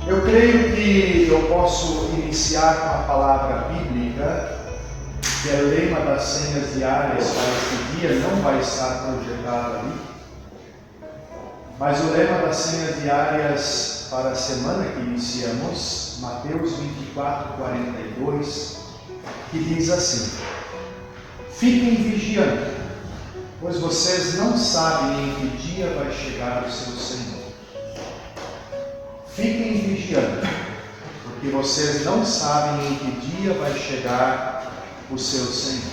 Eu creio que eu posso iniciar com a palavra bíblica, que é o lema das senhas diárias para este dia, não vai estar projetado ali, mas o lema das senhas diárias para a semana que iniciamos, Mateus 24:42, que diz assim: fiquem vigiando, pois vocês não sabem em que dia vai chegar o seu Senhor. Fiquem vigiando, porque vocês não sabem em que dia vai chegar o seu Senhor.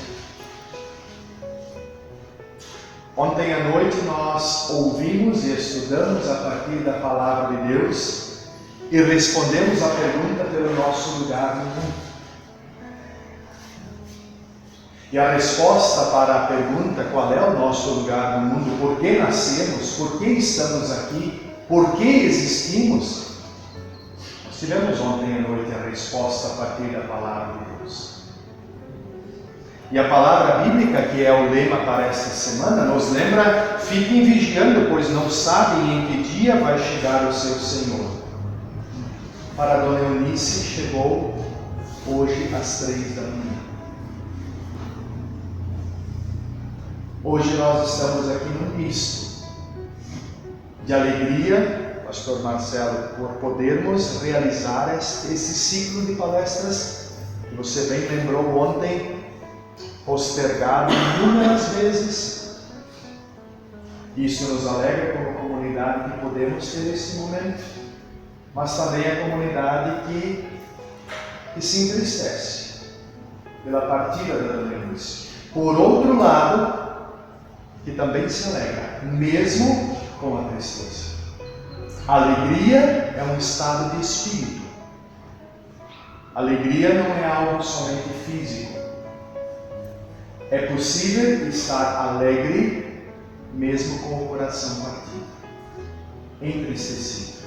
Ontem à noite nós ouvimos e estudamos a partir da palavra de Deus e respondemos a pergunta pelo nosso lugar no mundo. E a resposta para a pergunta, qual é o nosso lugar no mundo, por que nascemos, por que estamos aqui, por que existimos, nós tivemos ontem à noite a resposta a partir da palavra de Deus. E a palavra bíblica, que é o lema para esta semana, nos lembra: fiquem vigiando, pois não sabem em que dia vai chegar o seu Senhor. Para a dona Eunice, chegou hoje às 3 da manhã. Hoje nós estamos aqui num misto de alegria, pastor Marcelo, por podermos realizar esse ciclo de palestras que você bem lembrou ontem, postergado inúmeras vezes. Isso nos alegra como comunidade que podemos ter esse momento, mas também a comunidade que se entristece pela partida da dona Eunice. Por outro lado, que também se alegra, mesmo com a tristeza. A alegria é um estado de espírito. Alegria não é algo somente físico. É possível estar alegre mesmo com o coração partido, entristecido,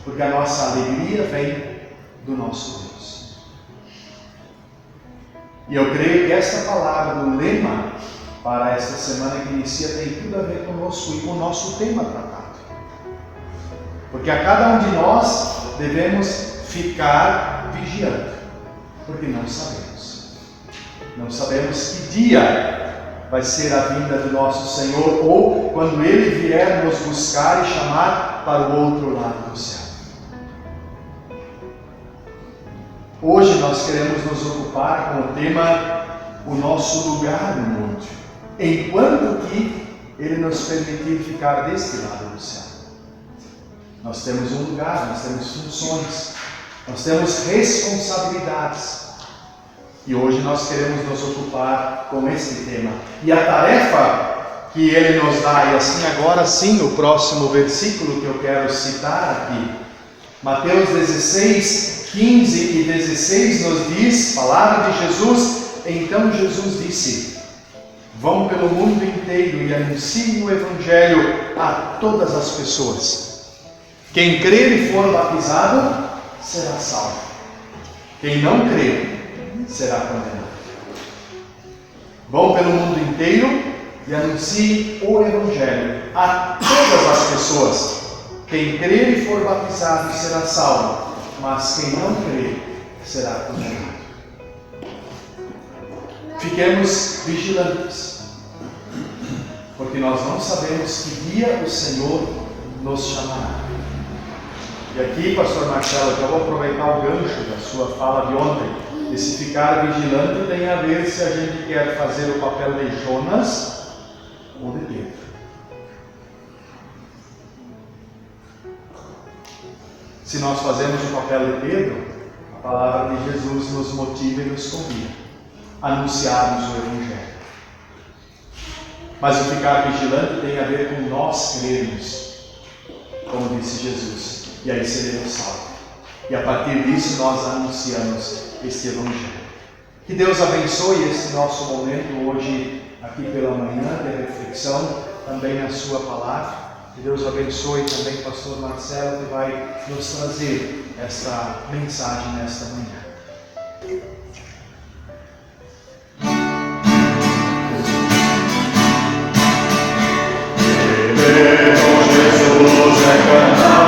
porque a nossa alegria vem do nosso Deus. E eu creio que esta palavra do lema para esta semana que inicia tem tudo a ver conosco e com o nosso tema tratado. Porque a cada um de nós devemos ficar vigiando, porque não sabemos. Não sabemos que dia vai ser a vinda do nosso Senhor, ou quando Ele vier nos buscar e chamar para o outro lado do céu. Hoje nós queremos nos ocupar com o tema o nosso lugar no mundo, enquanto que Ele nos permitir ficar deste lado do céu. Nós temos um lugar, nós temos funções, nós temos responsabilidades. E hoje nós queremos nos ocupar com esse tema. E a tarefa que Ele nos dá, e assim agora sim, o próximo versículo que eu quero citar aqui, Mateus 16, 15 e 16 nos diz, palavra de Jesus: então Jesus disse: vão pelo mundo inteiro e anunciem o Evangelho a todas as pessoas. Quem crer e for batizado será salvo. Quem não crer será condenado. Vão pelo mundo inteiro e anunciem o Evangelho a todas as pessoas. Quem crer e for batizado será salvo, mas quem não crer será condenado. Fiquemos vigilantes, porque nós não sabemos que dia o Senhor nos chamará. E aqui, pastor Marcelo, eu vou aproveitar o gancho da sua fala de ontem. Esse ficar vigilante tem a ver se a gente quer fazer o papel de Jonas ou de Pedro. Se nós fazemos o papel de Pedro, a palavra de Jesus nos motiva e nos convida a anunciarmos o Evangelho. Mas o ficar vigilante tem a ver com nós crermos, como disse Jesus, e aí seremos salvos. E a partir disso nós anunciamos este Evangelho. Que Deus abençoe esse nosso momento hoje, aqui pela manhã, de reflexão, também na sua palavra. Que Deus abençoe também o pastor Marcelo, que vai nos trazer esta mensagem nesta manhã. Jesus é cantar.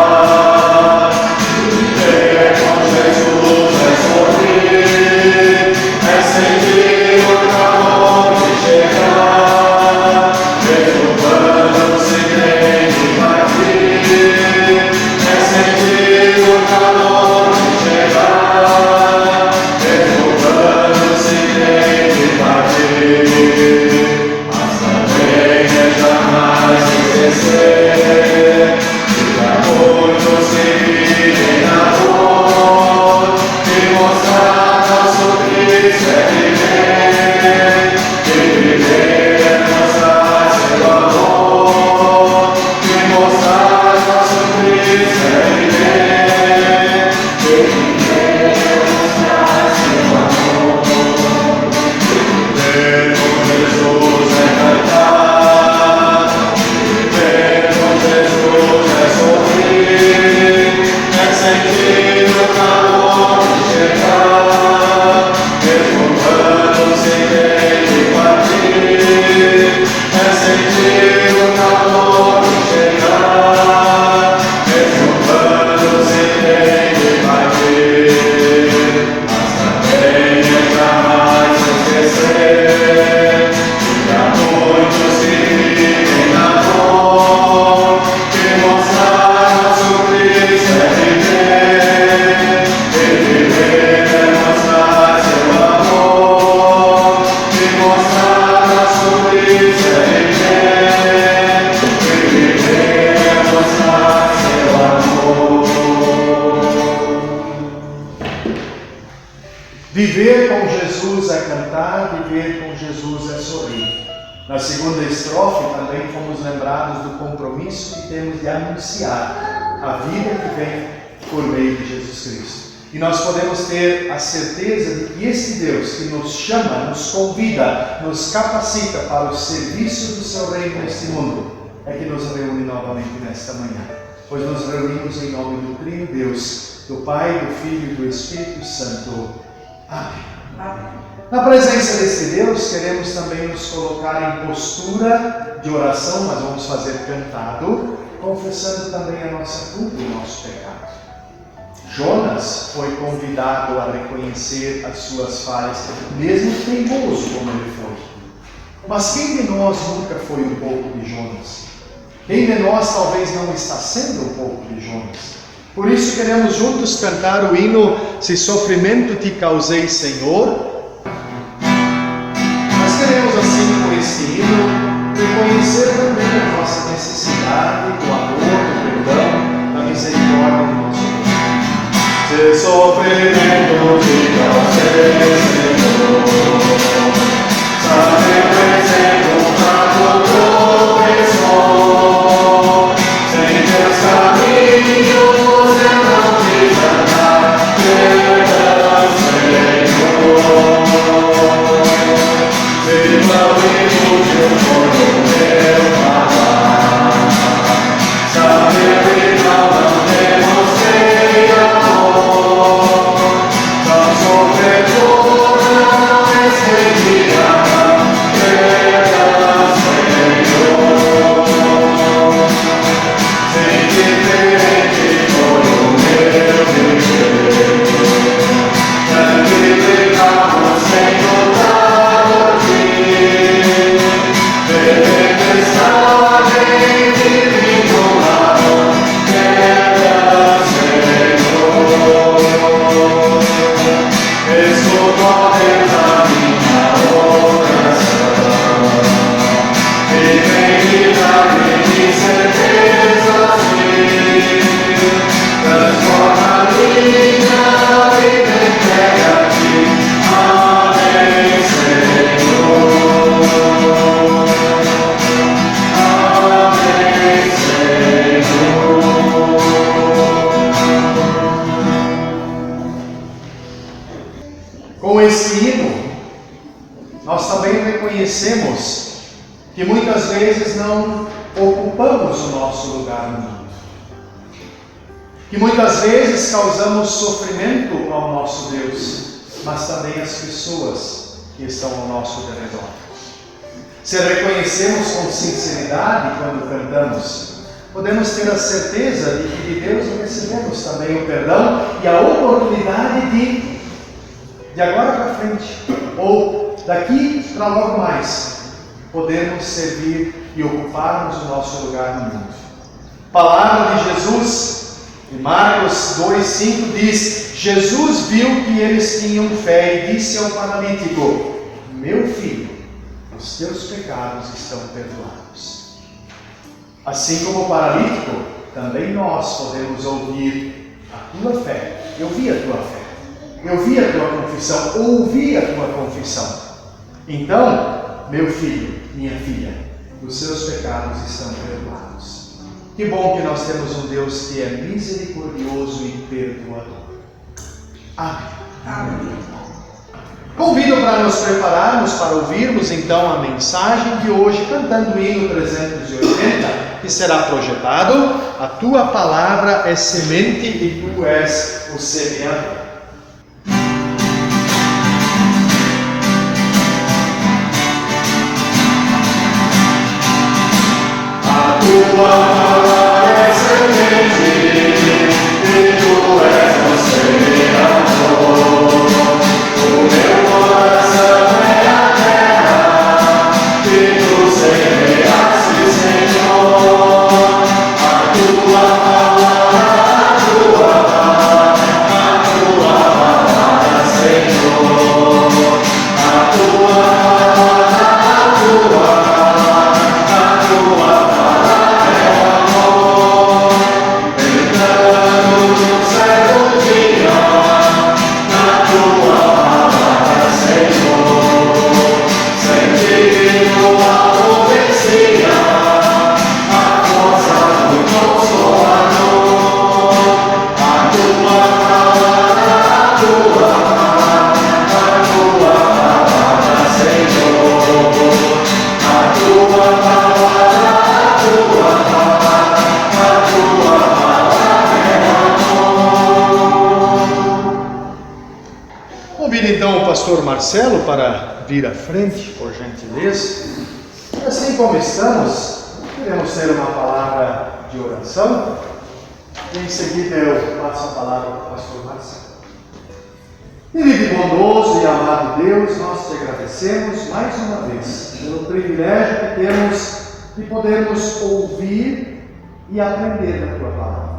Viver com Jesus é cantar, viver com Jesus é sorrir. Na segunda estrofe também fomos lembrados do compromisso que temos de anunciar a vida que vem por meio de Jesus Cristo. E nós podemos ter a certeza de que esse Deus que nos chama, nos convida, nos capacita para o serviço do seu reino neste mundo, é que nos reúne novamente nesta manhã. Pois nos reunimos em nome do Trino Deus, do Pai, do Filho e do Espírito Santo. Amém. Amém. Na presença deste Deus, queremos também nos colocar em postura de oração, mas vamos fazer cantado, confessando também a nossa culpa e o nosso pecado. Jonas foi convidado a reconhecer as suas falhas, mesmo teimoso como ele foi. Mas quem de nós nunca foi um pouco de Jonas? Quem de nós talvez não está sendo um pouco de Jonas? Por isso queremos juntos cantar o hino Se Sofrimento Te Causei, Senhor. Nós queremos assim com este hino reconhecer também a nossa necessidade do amor, do perdão, da misericórdia do nosso Deus. Se sofrimento te causei, Senhor, sabe presente um fato professor, sem teus caminhos eu não quis andar, perdão, Senhor. Se não inútil foi o meu falar, sabe que não demonstrei amor, só sofredor não esquecerá, perdão, Senhor. Sem diferente foi o meu viver, santificado sem notar por ti, tempestade em divino amor, perdão, Senhor. Escuta-me a minha oração, e vem dar-me certeza assim, transforma a minha vida entregue a ti. Amém, Senhor. Amém, Senhor. Com esse hino, nós também reconhecemos que muitas vezes não ocupamos o nosso lugar no mundo. Que muitas vezes causamos sofrimento ao nosso Deus, mas também às pessoas que estão ao nosso redor. Se reconhecemos com sinceridade quando cantamos, podemos ter a certeza de que de Deus recebemos também o perdão e a oportunidade de agora para frente, ou daqui para logo mais, podermos servir e ocuparmos o nosso lugar no mundo. Palavra de Jesus, em Marcos 2,5 diz: Jesus viu que eles tinham fé e disse ao paralítico: meu filho, os teus pecados estão perdoados. Assim como o paralítico, também nós podemos ouvir a tua fé. Eu vi a tua fé, eu vi a tua confissão, ouvi a tua confissão. Então, meu filho, minha filha, os seus pecados estão perdoados. Que bom que nós temos um Deus que é misericordioso e perdoador. Amém. Amém. Convido para nos prepararmos para ouvirmos então a mensagem de hoje, cantando o hino 380, que será projetado. A tua palavra é semente e tu és o semeador. A tua palavra é semente e tu és o semeador. O meu coração é a terra que tu semeaste, Senhor. A tua palavra, Senhor. A tua palavra, pastor Marcelo para vir à frente, por gentileza. E assim como estamos, queremos ter uma palavra de oração. E em seguida eu passo a palavra para o pastor Marcelo. Querido e bondoso e amado Deus, nós te agradecemos mais uma vez pelo privilégio que temos de podermos ouvir e aprender da tua palavra.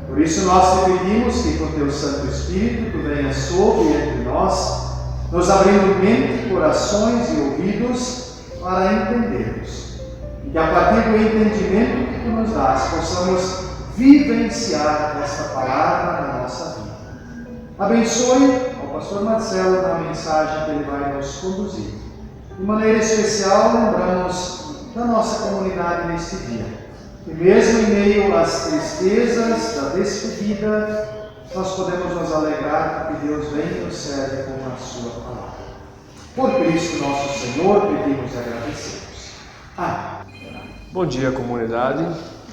Por isso nós te pedimos que com teu Santo Espírito tu venhas sobre e entre nós, nos abrindo mente, corações e ouvidos para entendermos. E que a partir do entendimento que tu nos dás, possamos vivenciar esta palavra na nossa vida. Abençoe ao pastor Marcelo na mensagem que ele vai nos conduzir. De maneira especial, lembramos da nossa comunidade neste dia. E mesmo em meio às tristezas da despedida, nós podemos nos alegrar porque Deus vem e nos serve com a sua palavra. Por Cristo nosso Senhor, pedimos e agradecemos. Amém. Bom dia, comunidade.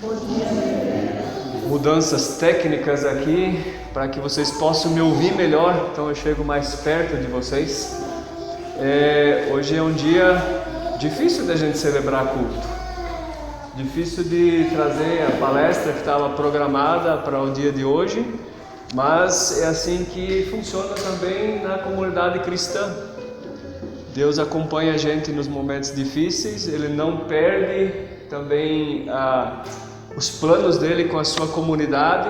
Bom dia. Mudanças técnicas aqui para que vocês possam me ouvir melhor, então eu chego mais perto de vocês. Hoje é um dia difícil da gente celebrar culto. Difícil de trazer a palestra que estava programada para o dia de hoje, mas é assim que funciona também na comunidade cristã. Deus acompanha a gente nos momentos difíceis, Ele não perde também os planos dele com a sua comunidade.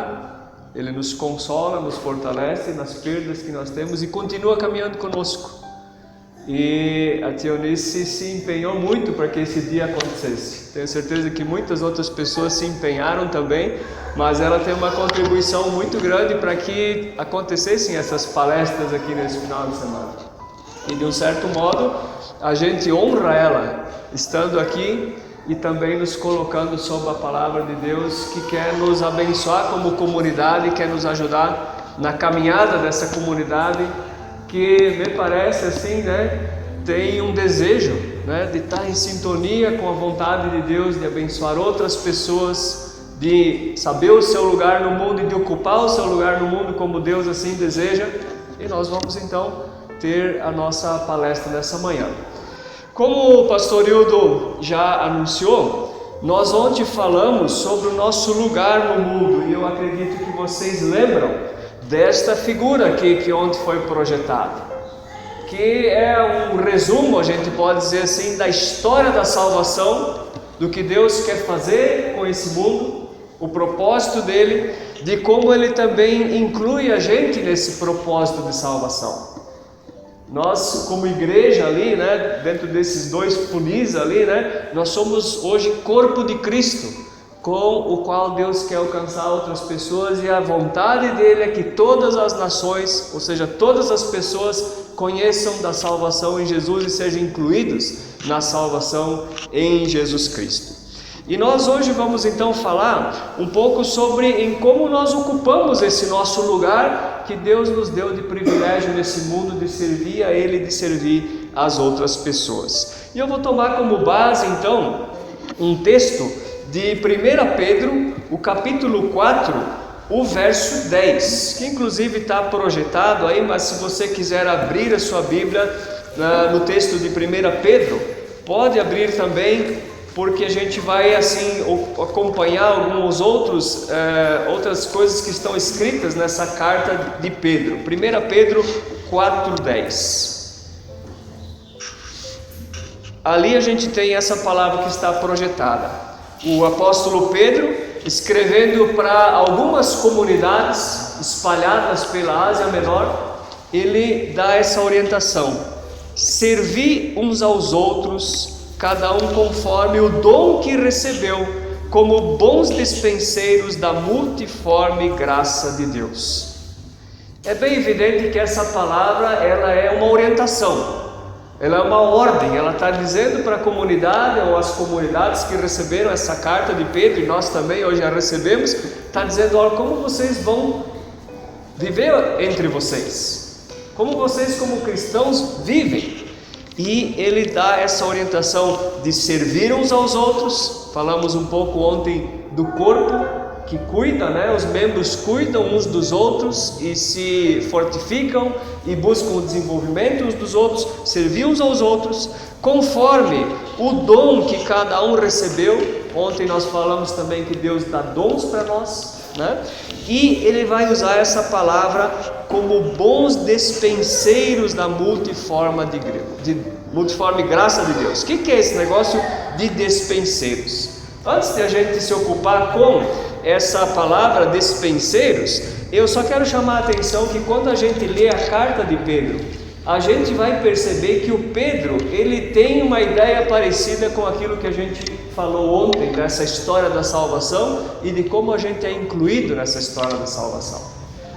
Ele nos consola, nos fortalece nas perdas que nós temos e continua caminhando conosco. E a tia Eunice se empenhou muito para que esse dia acontecesse. Tenho certeza que muitas outras pessoas se empenharam também, mas ela tem uma contribuição muito grande para que acontecessem essas palestras aqui nesse final de semana. E de um certo modo, a gente honra ela estando aqui e também nos colocando sob a palavra de Deus, que quer nos abençoar como comunidade, quer nos ajudar na caminhada dessa comunidade, que me parece assim, tem um desejo, de estar em sintonia com a vontade de Deus, de abençoar outras pessoas, de saber o seu lugar no mundo e de ocupar o seu lugar no mundo como Deus assim deseja. E nós vamos então ter a nossa palestra nessa manhã. Como o pastor Hildo já anunciou, nós ontem falamos sobre o nosso lugar no mundo, e eu acredito que vocês lembram desta figura aqui que ontem foi projetada, que é um resumo, a gente pode dizer assim, da história da salvação, do que Deus quer fazer com esse mundo, o propósito dele, de como ele também inclui a gente nesse propósito de salvação. Nós, como igreja ali, dentro desses dois funis ali, nós somos hoje corpo de Cristo, com o qual Deus quer alcançar outras pessoas, e a vontade dele é que todas as nações, ou seja, todas as pessoas conheçam da salvação em Jesus e sejam incluídos na salvação em Jesus Cristo. E nós hoje vamos então falar um pouco sobre em como nós ocupamos esse nosso lugar que Deus nos deu de privilégio nesse mundo, de servir a Ele, de servir as outras pessoas. E eu vou tomar como base então um texto de 1 Pedro, o capítulo 4, o verso 10, que inclusive está projetado aí, mas se você quiser abrir a sua Bíblia no texto de 1 Pedro, pode abrir também, porque a gente vai assim acompanhar alguns outras coisas que estão escritas nessa carta de Pedro. 1 Pedro 4:10. Ali a gente tem essa palavra que está projetada. O apóstolo Pedro, escrevendo para algumas comunidades espalhadas pela Ásia Menor, ele dá essa orientação: servir uns aos outros, cada um conforme o dom que recebeu, como bons dispenseiros da multiforme graça de Deus. É bem evidente que essa palavra ela é uma orientação. Ela é uma ordem, ela está dizendo para a comunidade, ou as comunidades que receberam essa carta de Pedro, e nós também hoje a recebemos, está dizendo: olha, como vocês vão viver entre vocês, como vocês como cristãos vivem. E ele dá essa orientação de servir uns aos outros. Falamos um pouco ontem do corpo, que cuida, né? Os membros cuidam uns dos outros e se fortificam e buscam o desenvolvimento uns dos outros, servir uns aos outros, conforme o dom que cada um recebeu. Ontem nós falamos também que Deus dá dons para nós, né? E ele vai usar essa palavra como bons despenseiros da multiforme graça de Deus. O que é esse negócio de despenseiros? Antes de a gente se ocupar com essa palavra despenseiros, eu só quero chamar a atenção que quando a gente lê a carta de Pedro, a gente vai perceber que o Pedro, ele tem uma ideia parecida com aquilo que a gente falou ontem, dessa história da salvação e de como a gente é incluído nessa história da salvação.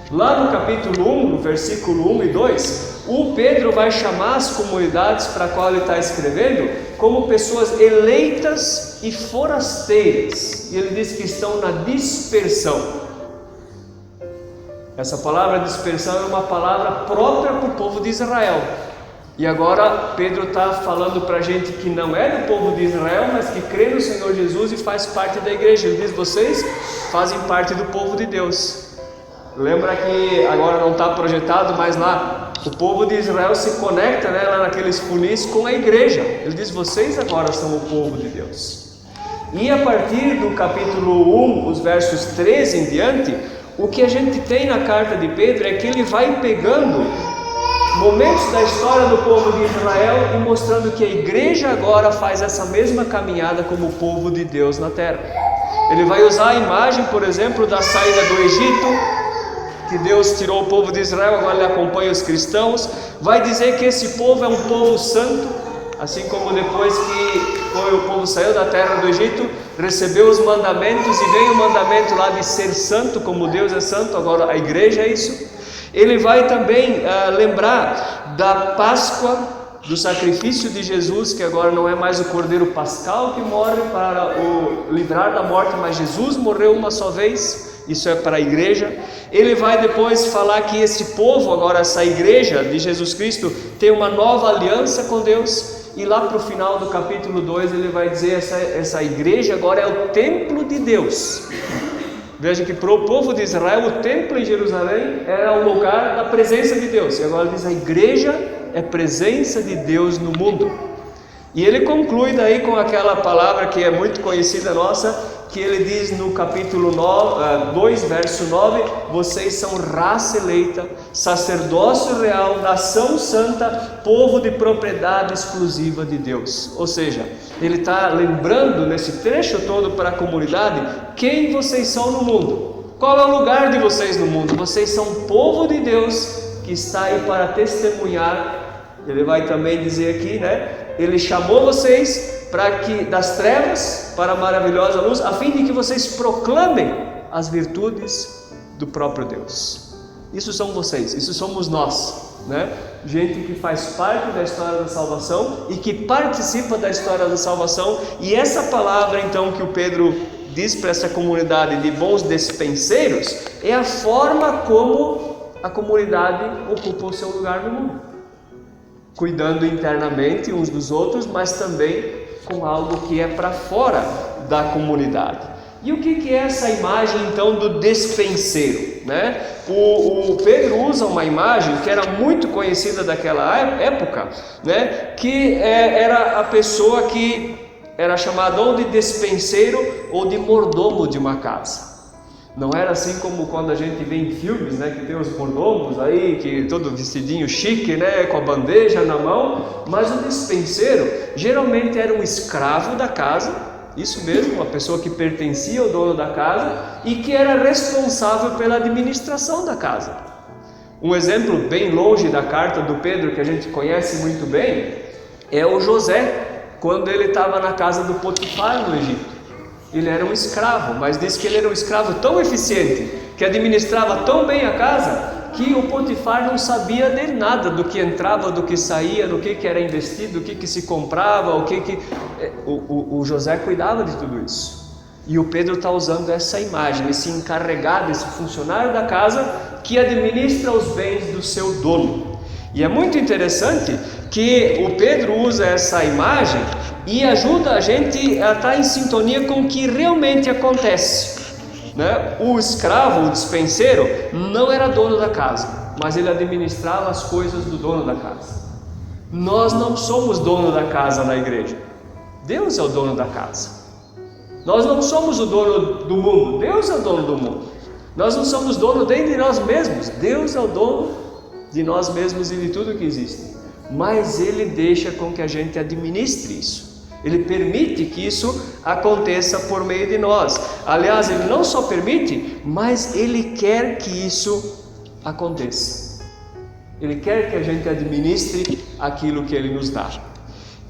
Lá no capítulo 1, no versículo 1 e 2, o Pedro vai chamar as comunidades para a qual ele está escrevendo como pessoas eleitas e forasteiras, e ele diz que estão na dispersão. Essa palavra dispersão é uma palavra própria para o povo de Israel. E agora Pedro está falando para a gente que não é do povo de Israel, mas que crê no Senhor Jesus e faz parte da igreja. Ele diz: vocês fazem parte do povo de Deus. Lembra que agora não está projetado, mas lá o povo de Israel se conecta, né, lá naqueles funis com a igreja. Ele diz: vocês agora são o povo de Deus. E a partir do capítulo 1, os versos 13 em diante, o que a gente tem na carta de Pedro é que ele vai pegando momentos da história do povo de Israel e mostrando que a igreja agora faz essa mesma caminhada como o povo de Deus na terra. Ele vai usar a imagem, por exemplo, da saída do Egito, que Deus tirou o povo de Israel, agora ele acompanha os cristãos. Vai dizer que esse povo é um povo santo, assim como depois que o povo saiu da terra do Egito, recebeu os mandamentos e veio o mandamento lá de ser santo, como Deus é santo, agora a igreja é isso. Ele vai também lembrar da Páscoa, do sacrifício de Jesus, que agora não é mais o Cordeiro Pascal que morre para o livrar da morte, mas Jesus morreu uma só vez, isso é para a igreja. Ele vai depois falar que esse povo, agora essa igreja de Jesus Cristo, tem uma nova aliança com Deus. E lá para o final do capítulo 2 ele vai dizer essa igreja agora é o templo de Deus. Veja que para o povo de Israel o templo em Jerusalém era o lugar da presença de Deus. E agora ele diz: a igreja é presença de Deus no mundo. E ele conclui daí com aquela palavra que é muito conhecida nossa, que ele diz no capítulo 2, verso 9: vocês são raça eleita, sacerdócio real, nação santa, povo de propriedade exclusiva de Deus. Ou seja, ele está lembrando nesse trecho todo para a comunidade quem vocês são no mundo, qual é o lugar de vocês no mundo. Vocês são povo de Deus que está aí para testemunhar. Ele vai também dizer aqui, né? Ele chamou vocês das trevas para a maravilhosa luz, a fim de que vocês proclamem as virtudes do próprio Deus. Isso são vocês, isso somos nós, né? Gente que faz parte da história da salvação e que participa da história da salvação. E essa palavra então que o Pedro diz para essa comunidade de bons despenseiros é a forma como a comunidade ocupa o seu lugar no mundo, cuidando internamente uns dos outros, mas também com algo que é para fora da comunidade. E o que é essa imagem então do despenseiro, né? O Pedro usa uma imagem que era muito conhecida daquela época, né? Que era a pessoa que era chamada ou de despenseiro ou de mordomo de uma casa. Não era assim como quando a gente vê em filmes, né, que tem os mordomos aí, que todo vestidinho chique, né, com a bandeja na mão. Mas o despenseiro geralmente era um escravo da casa, isso mesmo, uma pessoa que pertencia ao dono da casa e que era responsável pela administração da casa. Um exemplo bem longe da carta do Pedro, que a gente conhece muito bem, é o José, quando ele estava na casa do Potifar no Egito. Ele era um escravo, mas diz que ele era um escravo tão eficiente, que administrava tão bem a casa, que o Potifar não sabia de nada do que entrava, do que saía, do que era investido, do que se comprava, o José cuidava de tudo isso. E o Pedro está usando essa imagem, esse encarregado, esse funcionário da casa que administra os bens do seu dono. E é muito interessante que o Pedro usa essa imagem e ajuda a gente a estar em sintonia com o que realmente acontece. né? O escravo, o dispenseiro, não era dono da casa, mas ele administrava as coisas do dono da casa. Nós não somos dono da casa na igreja. Deus é o dono da casa. Nós não somos o dono do mundo. Deus é o dono do mundo. Nós não somos dono nem de nós mesmos. Deus é o dono de nós mesmos e de tudo que existe. Mas Ele deixa com que a gente administre isso. Ele permite que isso aconteça por meio de nós. Aliás, Ele não só permite, mas Ele quer que isso aconteça. Ele quer que a gente administre aquilo que Ele nos dá.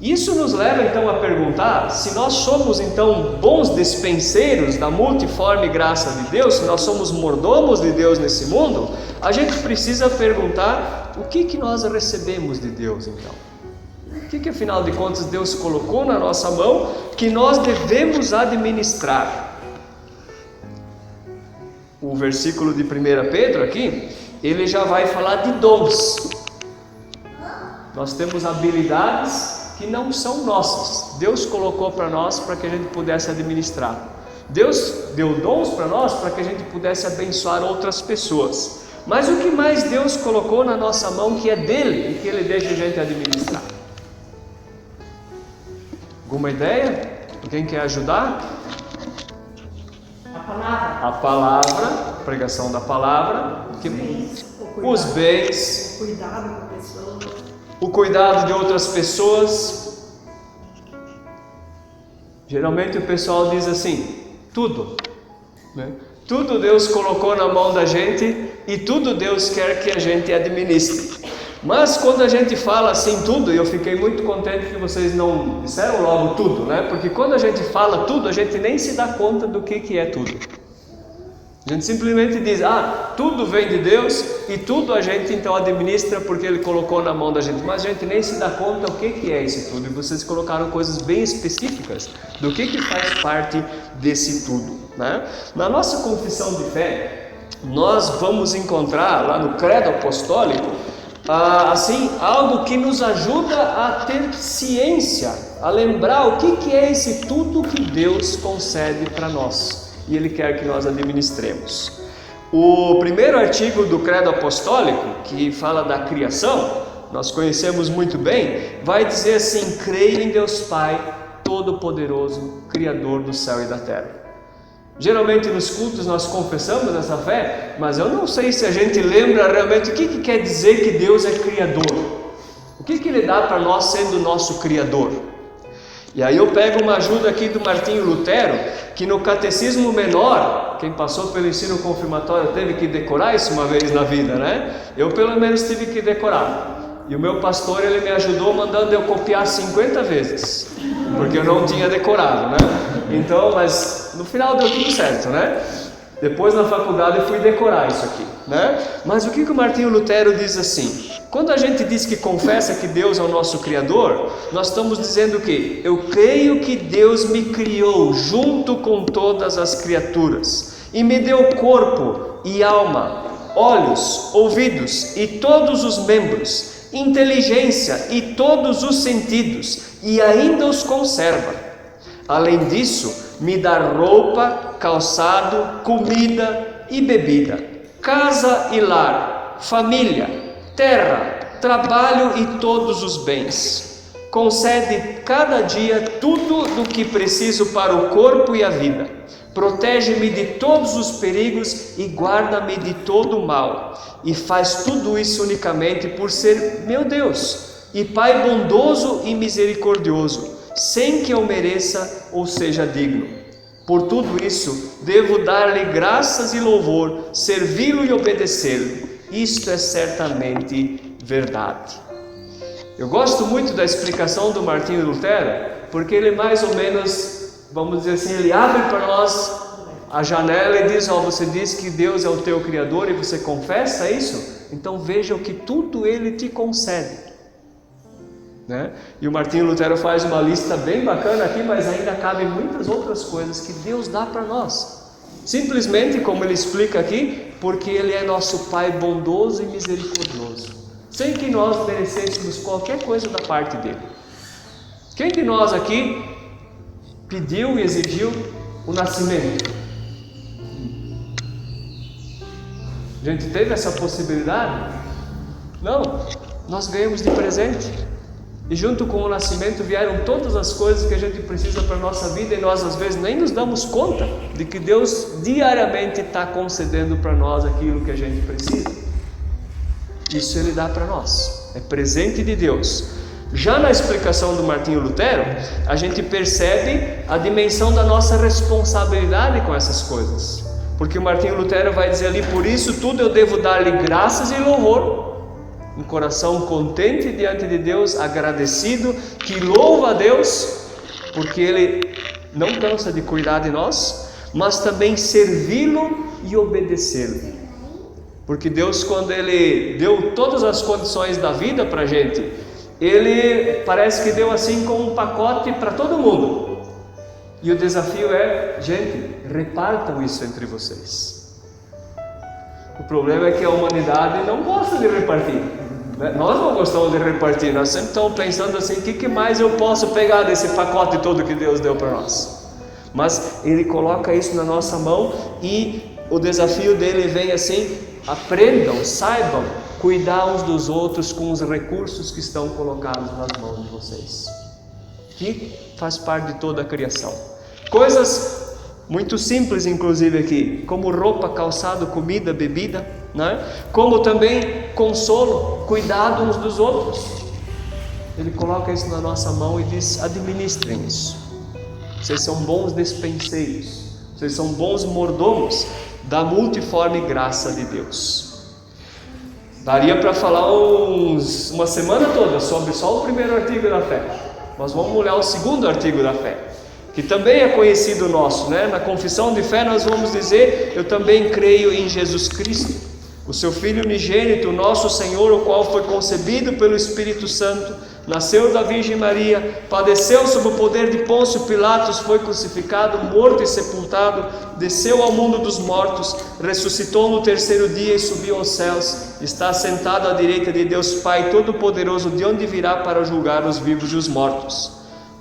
Isso nos leva então a perguntar se nós somos então bons dispenseiros da multiforme graça de Deus, se nós somos mordomos de Deus nesse mundo. A gente precisa perguntar o que nós recebemos de Deus então. O que afinal de contas Deus colocou na nossa mão que nós devemos administrar? O versículo de 1 Pedro aqui, ele já vai falar de dons. Nós temos habilidades que não são nossas. Deus colocou para nós para que a gente pudesse administrar. Deus deu dons para nós para que a gente pudesse abençoar outras pessoas. Mas o que mais Deus colocou na nossa mão que é dele e que Ele deixa a gente administrar? Alguma ideia? Quem quer ajudar? A palavra. A palavra, a pregação da palavra, os bens, O cuidado com a pessoa. o cuidado de outras pessoas. Geralmente o pessoal diz assim, tudo, né? Tudo Deus colocou na mão da gente e tudo Deus quer que a gente administre. Mas quando a gente fala assim tudo, e eu fiquei muito contente que vocês não disseram logo tudo, né? Porque quando a gente fala tudo, a gente nem se dá conta do que é tudo. A gente simplesmente diz, tudo vem de Deus e tudo a gente então administra porque Ele colocou na mão da gente. Mas a gente nem se dá conta o que é isso tudo. E vocês colocaram coisas bem específicas do que faz parte desse tudo, né? Na nossa confissão de fé, nós vamos encontrar lá no Credo Apostólico, assim, algo que nos ajuda a ter ciência, a lembrar o que é esse tudo que Deus concede para nós. E Ele quer que nós administremos. O primeiro artigo do Credo Apostólico, que fala da criação, nós conhecemos muito bem, vai dizer assim: creio em Deus Pai, Todo-Poderoso, Criador do céu e da terra. Geralmente nos cultos nós confessamos essa fé, mas eu não sei se a gente lembra realmente o que quer dizer que Deus é Criador. O que Ele dá para nós sendo nosso Criador? E aí eu pego uma ajuda aqui do Martinho Lutero, que no Catecismo Menor, quem passou pelo ensino confirmatório teve que decorar isso uma vez na vida, né? Eu pelo menos tive que decorar. E o meu pastor, ele me ajudou mandando eu copiar 50 vezes, porque eu não tinha decorado, né? Então, mas no final deu tudo certo, né? Depois na faculdade eu fui decorar isso aqui, né? Mas o que o Martinho Lutero diz assim? Quando a gente diz que confessa que Deus é o nosso Criador, nós estamos dizendo o quê? Eu creio que Deus me criou junto com todas as criaturas e me deu corpo e alma, olhos, ouvidos e todos os membros, inteligência e todos os sentidos, e ainda os conserva. Além disso, me dá roupa, calçado, comida e bebida, casa e lar, família, terra, trabalho e todos os bens. Concede cada dia tudo do que preciso para o corpo e a vida. Protege-me de todos os perigos e guarda-me de todo o mal. E faz tudo isso unicamente por ser meu Deus e Pai bondoso e misericordioso, sem que eu mereça ou seja digno. Por tudo isso, devo dar-lhe graças e louvor, servi-lo e obedecê-lo. Isto é certamente verdade. Eu gosto muito da explicação do Martinho Lutero, porque ele mais ou menos, vamos dizer assim, ele abre para nós a janela e diz: você diz que Deus é o teu Criador e você confessa isso? Então veja o que tudo Ele te concede, né? E o Martinho Lutero faz uma lista bem bacana aqui, mas ainda cabem muitas outras coisas que Deus dá para nós. Simplesmente, como ele explica aqui, porque Ele é nosso Pai bondoso e misericordioso, sem que nós merecêssemos qualquer coisa da parte dEle. Quem de nós aqui pediu e exigiu o nascimento? A gente teve essa possibilidade? Não, nós ganhamos de presente. E junto com o nascimento vieram todas as coisas que a gente precisa para a nossa vida, e nós às vezes nem nos damos conta de que Deus diariamente está concedendo para nós aquilo que a gente precisa. Isso Ele dá para nós, é presente de Deus. Já na explicação do Martinho Lutero, a gente percebe a dimensão da nossa responsabilidade com essas coisas. Porque o Martinho Lutero vai dizer ali: por isso tudo eu devo dar-lhe graças e louvor, um coração contente diante de Deus, agradecido, que louva a Deus, porque Ele não cansa de cuidar de nós, mas também servi-lo e obedecê-lo. Porque Deus, quando Ele deu todas as condições da vida para a gente, Ele parece que deu assim como um pacote para todo mundo. E o desafio é: gente, repartam isso entre vocês. O problema é que a humanidade não gosta de repartir. Nós não gostamos de repartir, nós sempre estamos pensando assim: o que mais eu posso pegar desse pacote todo que Deus deu para nós? Mas Ele coloca isso na nossa mão, e o desafio dele vem assim: aprendam, saibam cuidar uns dos outros com os recursos que estão colocados nas mãos de vocês, que faz parte de toda a criação. Coisas muito simples, inclusive aqui, como roupa, calçado, comida, bebida, né? Como também consolo, cuidado uns dos outros. Ele coloca isso na nossa mão e diz: administrem isso. Vocês são bons despenseiros, vocês são bons mordomos da multiforme graça de Deus. Daria para falar uma semana toda sobre só o primeiro artigo da fé, mas vamos olhar o segundo artigo da fé, que também é conhecido nosso, né? Na confissão de fé nós vamos dizer: eu também creio em Jesus Cristo, o seu Filho unigênito, nosso Senhor, o qual foi concebido pelo Espírito Santo, nasceu da Virgem Maria, padeceu sob o poder de Pôncio Pilatos, foi crucificado, morto e sepultado, desceu ao mundo dos mortos, ressuscitou no terceiro dia e subiu aos céus, está sentado à direita de Deus Pai Todo-Poderoso, de onde virá para julgar os vivos e os mortos.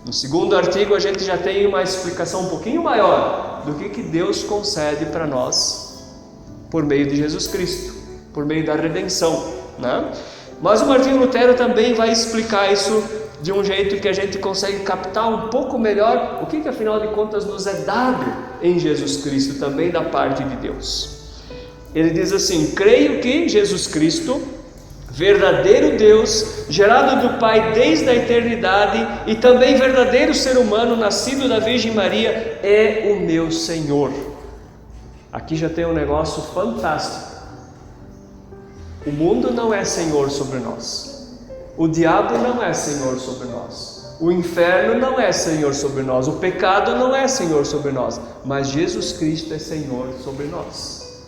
No segundo artigo a gente já tem uma explicação um pouquinho maior do que Deus concede para nós por meio de Jesus Cristo, por meio da redenção, né? Mas o Martinho Lutero também vai explicar isso de um jeito que a gente consegue captar um pouco melhor o que afinal de contas nos é dado em Jesus Cristo, também da parte de Deus. Ele diz assim: creio que Jesus Cristo, verdadeiro Deus, gerado do Pai desde a eternidade e também verdadeiro ser humano, nascido da Virgem Maria, é o meu Senhor. Aqui já tem um negócio fantástico. O mundo não é Senhor sobre nós, o diabo não é Senhor sobre nós, o inferno não é Senhor sobre nós, o pecado não é Senhor sobre nós, mas Jesus Cristo é Senhor sobre nós.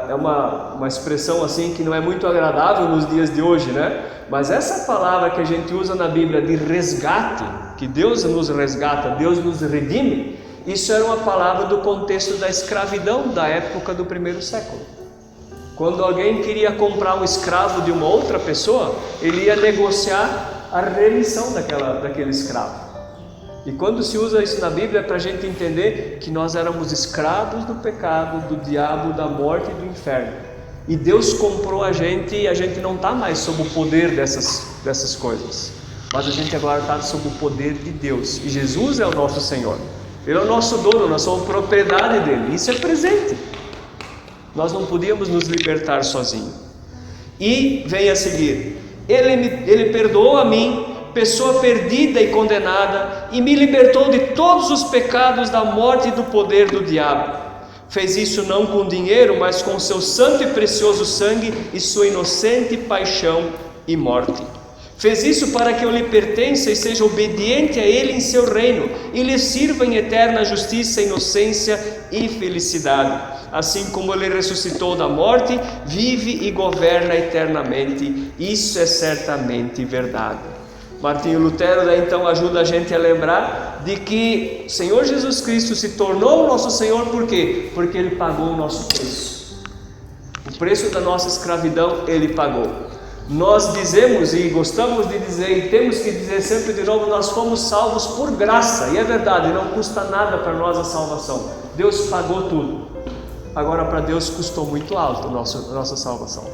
É uma expressão assim que não é muito agradável nos dias de hoje, né? Mas essa palavra que a gente usa na Bíblia de resgate, que Deus nos resgata, Deus nos redime, isso era uma palavra do contexto da escravidão da época do primeiro século. Quando alguém queria comprar um escravo de uma outra pessoa, ele ia negociar a remissão daquele escravo. E quando se usa isso na Bíblia é para a gente entender que nós éramos escravos do pecado, do diabo, da morte e do inferno. E Deus comprou a gente e a gente não está mais sob o poder dessas coisas. Mas a gente agora está sob o poder de Deus. E Jesus é o nosso Senhor. Ele é o nosso dono, nós somos propriedade dele. Isso é presente. Nós não podíamos nos libertar sozinhos. E vem a seguir: Ele perdoou a mim, pessoa perdida e condenada, e me libertou de todos os pecados da morte e do poder do diabo. Fez isso não com dinheiro, mas com seu santo e precioso sangue e sua inocente paixão e morte. Fez isso para que eu lhe pertença e seja obediente a Ele em seu reino, e lhe sirva em eterna justiça, inocência e felicidade. Assim como Ele ressuscitou da morte, vive e governa eternamente. Isso é certamente verdade. Martinho Lutero daí então ajuda a gente a lembrar de que o Senhor Jesus Cristo se tornou o nosso Senhor. Por quê? Porque Ele pagou o nosso preço. O preço da nossa escravidão Ele pagou. Nós dizemos e gostamos de dizer e temos que dizer sempre de novo: nós fomos salvos por graça. E é verdade, não custa nada para nós a salvação. Deus pagou tudo. Agora, para Deus custou muito alto a nossa salvação.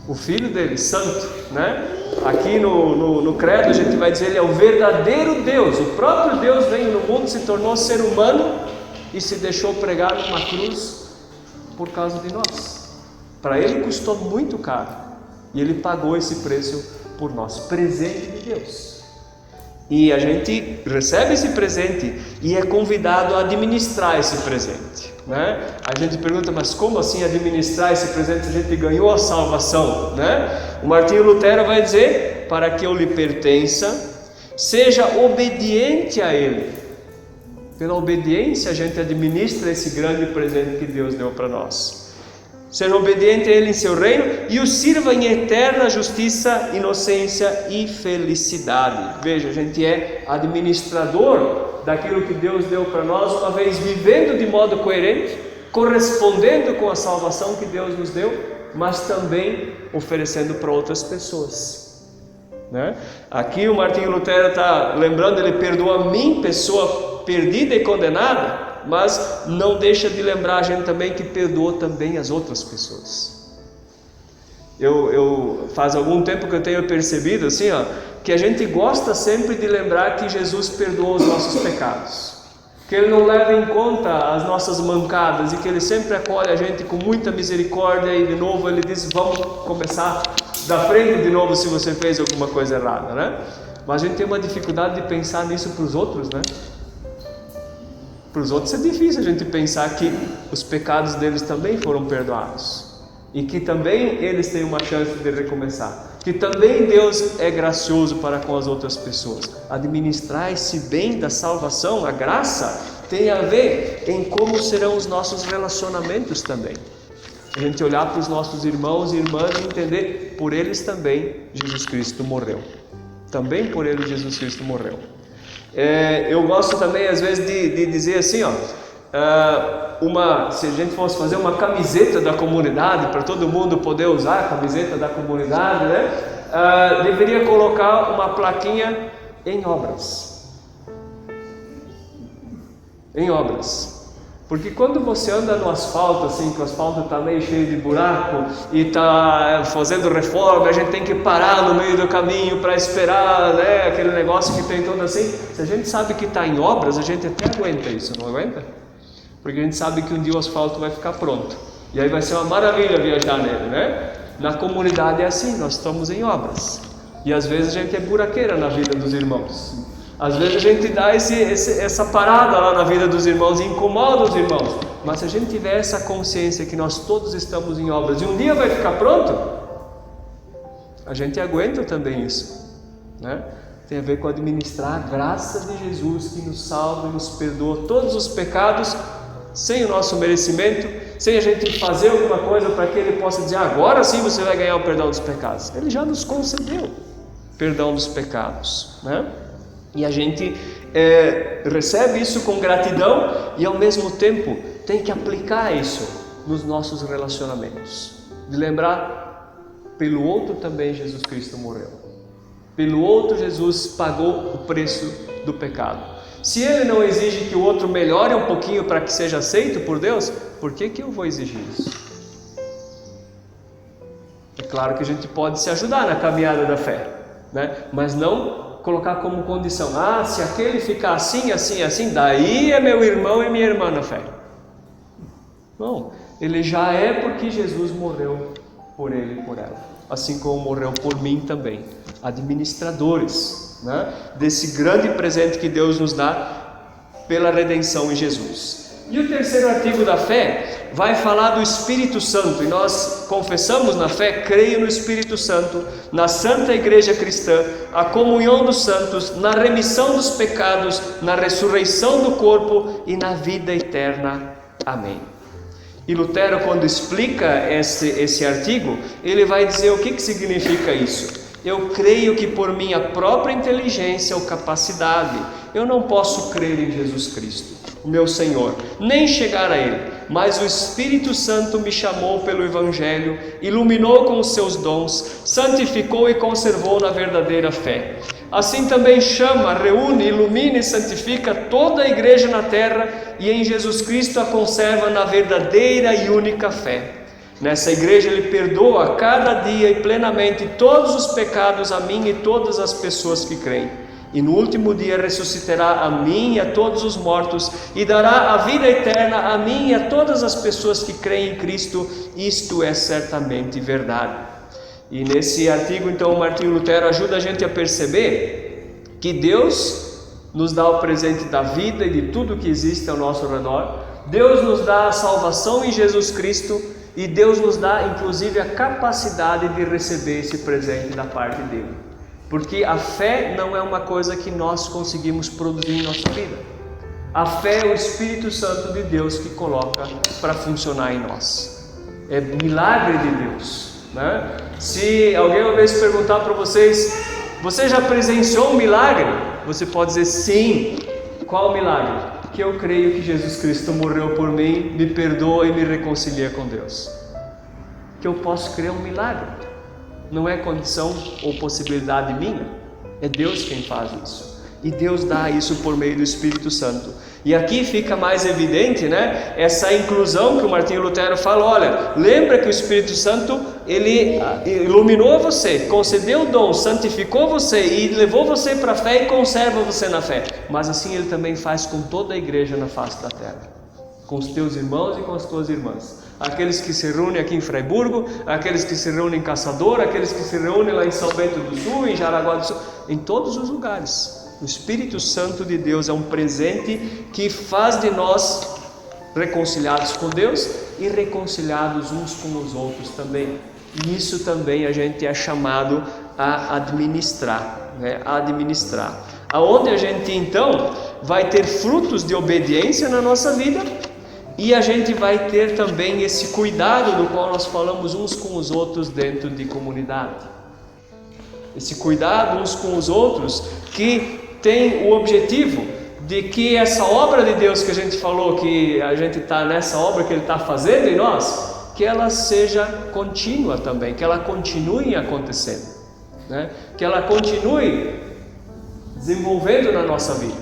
O Filho dele, santo, né? Aqui no credo a gente vai dizer, ele é o verdadeiro Deus. O próprio Deus veio no mundo, se tornou ser humano e se deixou pregar numa cruz por causa de nós. Para ele custou muito caro e ele pagou esse preço por nós, presente de Deus. E a gente recebe esse presente e é convidado a administrar esse presente, né? A gente pergunta, mas como assim administrar esse presente se a gente ganhou a salvação, né? O Martinho Lutero vai dizer, para que eu lhe pertença, seja obediente a ele. Pela obediência a gente administra esse grande presente que Deus deu para nós. Seja obediente a ele em seu reino e o sirva em eterna justiça, inocência e felicidade. Veja, a gente é administrador daquilo que Deus deu para nós, uma vez vivendo de modo coerente, correspondendo com a salvação que Deus nos deu, mas também oferecendo para outras pessoas, né? Aqui o Martinho Lutero está lembrando, ele perdoa a mim, pessoa perdida e condenada, mas não deixa de lembrar a gente também que perdoou também as outras pessoas. Eu faz algum tempo que eu tenho percebido assim, que a gente gosta sempre de lembrar que Jesus perdoou os nossos pecados, que Ele não leva em conta as nossas mancadas e que Ele sempre acolhe a gente com muita misericórdia e de novo Ele diz, vamos começar da frente de novo se você fez alguma coisa errada, né? Mas a gente tem uma dificuldade de pensar nisso para os outros, né? Para os outros é difícil a gente pensar que os pecados deles também foram perdoados e que também eles têm uma chance de recomeçar, que também Deus é gracioso para com as outras pessoas. Administrar esse bem da salvação, a graça, tem a ver em como serão os nossos relacionamentos também. A gente olhar para os nossos irmãos e irmãs e entender, por eles também Jesus Cristo morreu. Também por eles Jesus Cristo morreu. Eu gosto também às vezes de dizer assim, se a gente fosse fazer uma camiseta da comunidade para todo mundo poder usar a camiseta da comunidade, né? Deveria colocar uma plaquinha em obras. Em obras. Porque quando você anda no asfalto, assim, que o asfalto está meio cheio de buraco e está fazendo reforma, a gente tem que parar no meio do caminho para esperar, né, aquele negócio que tem todo assim. Se a gente sabe que está em obras, a gente até aguenta isso, não aguenta? Porque a gente sabe que um dia o asfalto vai ficar pronto. E aí vai ser uma maravilha viajar nele, né? Na comunidade é assim, nós estamos em obras. E às vezes a gente é buraqueira na vida dos irmãos. Às vezes a gente dá essa parada lá na vida dos irmãos e incomoda os irmãos. Mas se a gente tiver essa consciência que nós todos estamos em obras e um dia vai ficar pronto, a gente aguenta também isso, né? Tem a ver com administrar a graça de Jesus que nos salva e nos perdoa todos os pecados sem o nosso merecimento, sem a gente fazer alguma coisa para que Ele possa dizer, agora sim você vai ganhar o perdão dos pecados. Ele já nos concedeu perdão dos pecados, né? E a gente recebe isso com gratidão e ao mesmo tempo tem que aplicar isso nos nossos relacionamentos. De lembrar, pelo outro também Jesus Cristo morreu. Pelo outro Jesus pagou o preço do pecado. Se Ele não exige que o outro melhore um pouquinho para que seja aceito por Deus, por que eu vou exigir isso? É claro que a gente pode se ajudar na caminhada da fé, né? Mas não colocar como condição, se aquele ficar assim, assim, assim, daí é meu irmão e minha irmã na fé. Não, ele já é porque Jesus morreu por ele e por ela, assim como morreu por mim também. Administradores, né, desse grande presente que Deus nos dá pela redenção em Jesus. E o terceiro artigo da fé vai falar do Espírito Santo, e nós confessamos na fé, creio no Espírito Santo, na Santa Igreja Cristã, a comunhão dos santos, na remissão dos pecados, na ressurreição do corpo e na vida eterna. Amém. E Lutero, quando explica esse artigo, ele vai dizer o que significa isso. Eu creio que por minha própria inteligência ou capacidade, eu não posso crer em Jesus Cristo, o meu Senhor, nem chegar a Ele, mas o Espírito Santo me chamou pelo Evangelho, iluminou com os seus dons, santificou e conservou na verdadeira fé. Assim também chama, reúne, ilumina e santifica toda a igreja na terra e em Jesus Cristo a conserva na verdadeira e única fé. Nessa igreja Ele perdoa cada dia e plenamente todos os pecados a mim e todas as pessoas que creem. E no último dia ressuscitará a mim e a todos os mortos e dará a vida eterna a mim e a todas as pessoas que creem em Cristo. Isto é certamente verdade. E nesse artigo, então, Martinho Lutero ajuda a gente a perceber que Deus nos dá o presente da vida e de tudo que existe ao nosso redor. Deus nos dá a salvação em Jesus Cristo e Deus nos dá, inclusive, a capacidade de receber esse presente da parte dele. Porque a fé não é uma coisa que nós conseguimos produzir em nossa vida. A fé é o Espírito Santo de Deus que coloca para funcionar em nós. É milagre de Deus, né? Se alguém uma vez perguntar para vocês, você já presenciou um milagre? Você pode dizer sim. Qual milagre? Que eu creio que Jesus Cristo morreu por mim, me perdoa e me reconcilia com Deus. Que eu posso crer um milagre. Não é condição ou possibilidade minha, é Deus quem faz isso. E Deus dá isso por meio do Espírito Santo. E aqui fica mais evidente, né, essa inclusão que o Martinho Lutero fala. Olha, lembra que o Espírito Santo, ele iluminou você, concedeu o dom, santificou você e levou você para a fé e conserva você na fé. Mas assim Ele também faz com toda a igreja na face da terra, com os teus irmãos e com as tuas irmãs. Aqueles que se reúnem aqui em Fraiburgo, aqueles que se reúnem em Caçador, aqueles que se reúnem lá em São Bento do Sul, em Jaraguá do Sul, em todos os lugares. O Espírito Santo de Deus é um presente que faz de nós reconciliados com Deus e reconciliados uns com os outros também. E isso também a gente é chamado a administrar, né? A administrar. Aonde a gente então vai ter frutos de obediência na nossa vida e a gente vai ter também esse cuidado do qual nós falamos uns com os outros dentro de comunidade. Esse cuidado uns com os outros que tem o objetivo de que essa obra de Deus que a gente falou, que a gente está nessa obra que Ele está fazendo em nós, que ela seja contínua também, que ela continue acontecendo, né? Que ela continue desenvolvendo na nossa vida,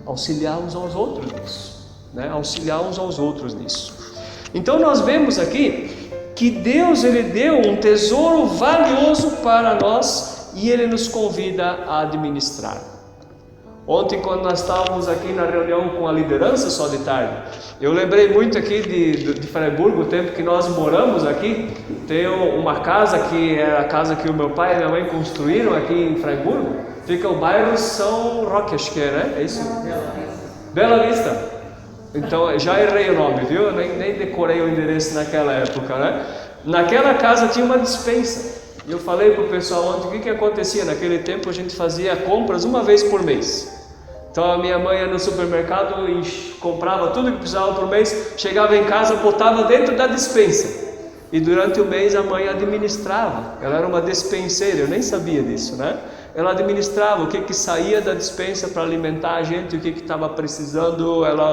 auxiliar uns aos outros nisso, né? Auxiliar uns aos outros nisso. Então nós vemos aqui que Deus, Ele deu um tesouro valioso para nós e Ele nos convida a administrar. Ontem, quando nós estávamos aqui na reunião com a liderança só de tarde, eu lembrei muito aqui de Fraiburgo, o tempo que nós moramos aqui. Tem uma casa que é a casa que o meu pai e minha mãe construíram aqui em Fraiburgo. Fica o bairro São Roque, acho que né? É isso? Bela Vista. Então, já errei o nome, viu? Eu nem decorei o endereço naquela época, né? Naquela casa tinha uma despensa. E eu falei para o pessoal ontem o que acontecia. Naquele tempo a gente fazia compras uma vez por mês. Então a minha mãe ia no supermercado e comprava tudo que precisava por mês, chegava em casa, botava dentro da despensa. E durante o mês a mãe administrava. Ela era uma despenseira, eu nem sabia disso, né? Ela administrava o que saía da despensa para alimentar a gente, o que estava precisando, ela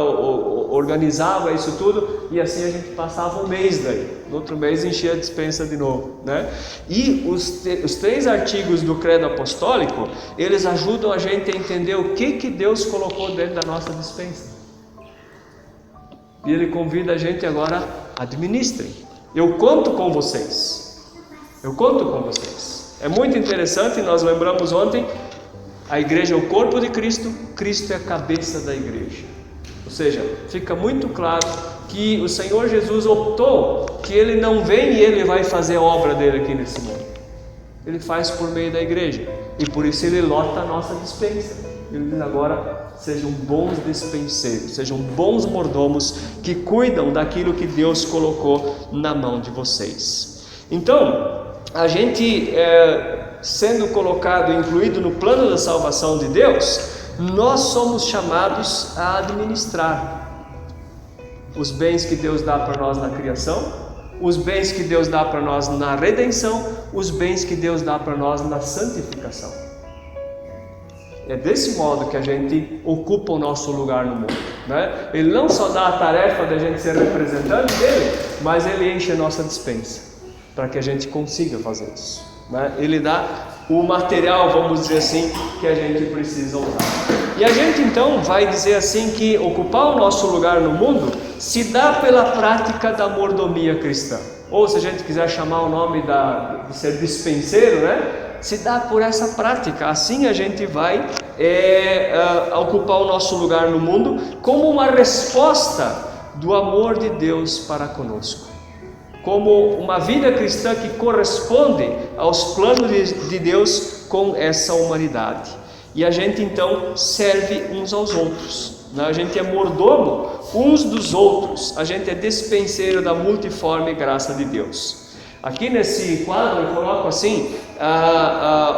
organizava isso tudo e assim a gente passava um mês daí. No outro mês enchia a despensa de novo, né? E os 3 artigos do Credo Apostólico, eles ajudam a gente a entender o que Deus colocou dentro da nossa despensa. E Ele convida a gente agora, administrem. Eu conto com vocês. Eu conto com vocês. É muito interessante, nós lembramos ontem, a igreja é o corpo de Cristo, Cristo é a cabeça da igreja. Ou seja, fica muito claro que o Senhor Jesus optou que Ele não vem e Ele vai fazer a obra dele aqui nesse mundo. Ele faz por meio da igreja e por isso Ele lota a nossa despensa. Ele diz agora, sejam bons despenseiros, sejam bons mordomos que cuidam daquilo que Deus colocou na mão de vocês. Então, a gente sendo colocado, incluído no plano da salvação de Deus, nós somos chamados a administrar os bens que Deus dá para nós na criação, os bens que Deus dá para nós na redenção, os bens que Deus dá para nós na santificação. É desse modo que a gente ocupa o nosso lugar no mundo, né? Ele não só dá a tarefa de a gente ser representante dele, mas ele enche a nossa despensa para que a gente consiga fazer isso, né? Ele dá o material, vamos dizer assim, que a gente precisa usar. E a gente então vai dizer assim que ocupar o nosso lugar no mundo se dá pela prática da mordomia cristã. Ou se a gente quiser chamar o nome de ser dispenseiro, né? Se dá por essa prática. Assim a gente vai ocupar o nosso lugar no mundo como uma resposta do amor de Deus para conosco, como uma vida cristã que corresponde aos planos de Deus com essa humanidade. E a gente então serve uns aos outros, né? A gente é mordomo uns dos outros, a gente é dispenseiro da multiforme graça de Deus. Aqui nesse quadro eu coloco assim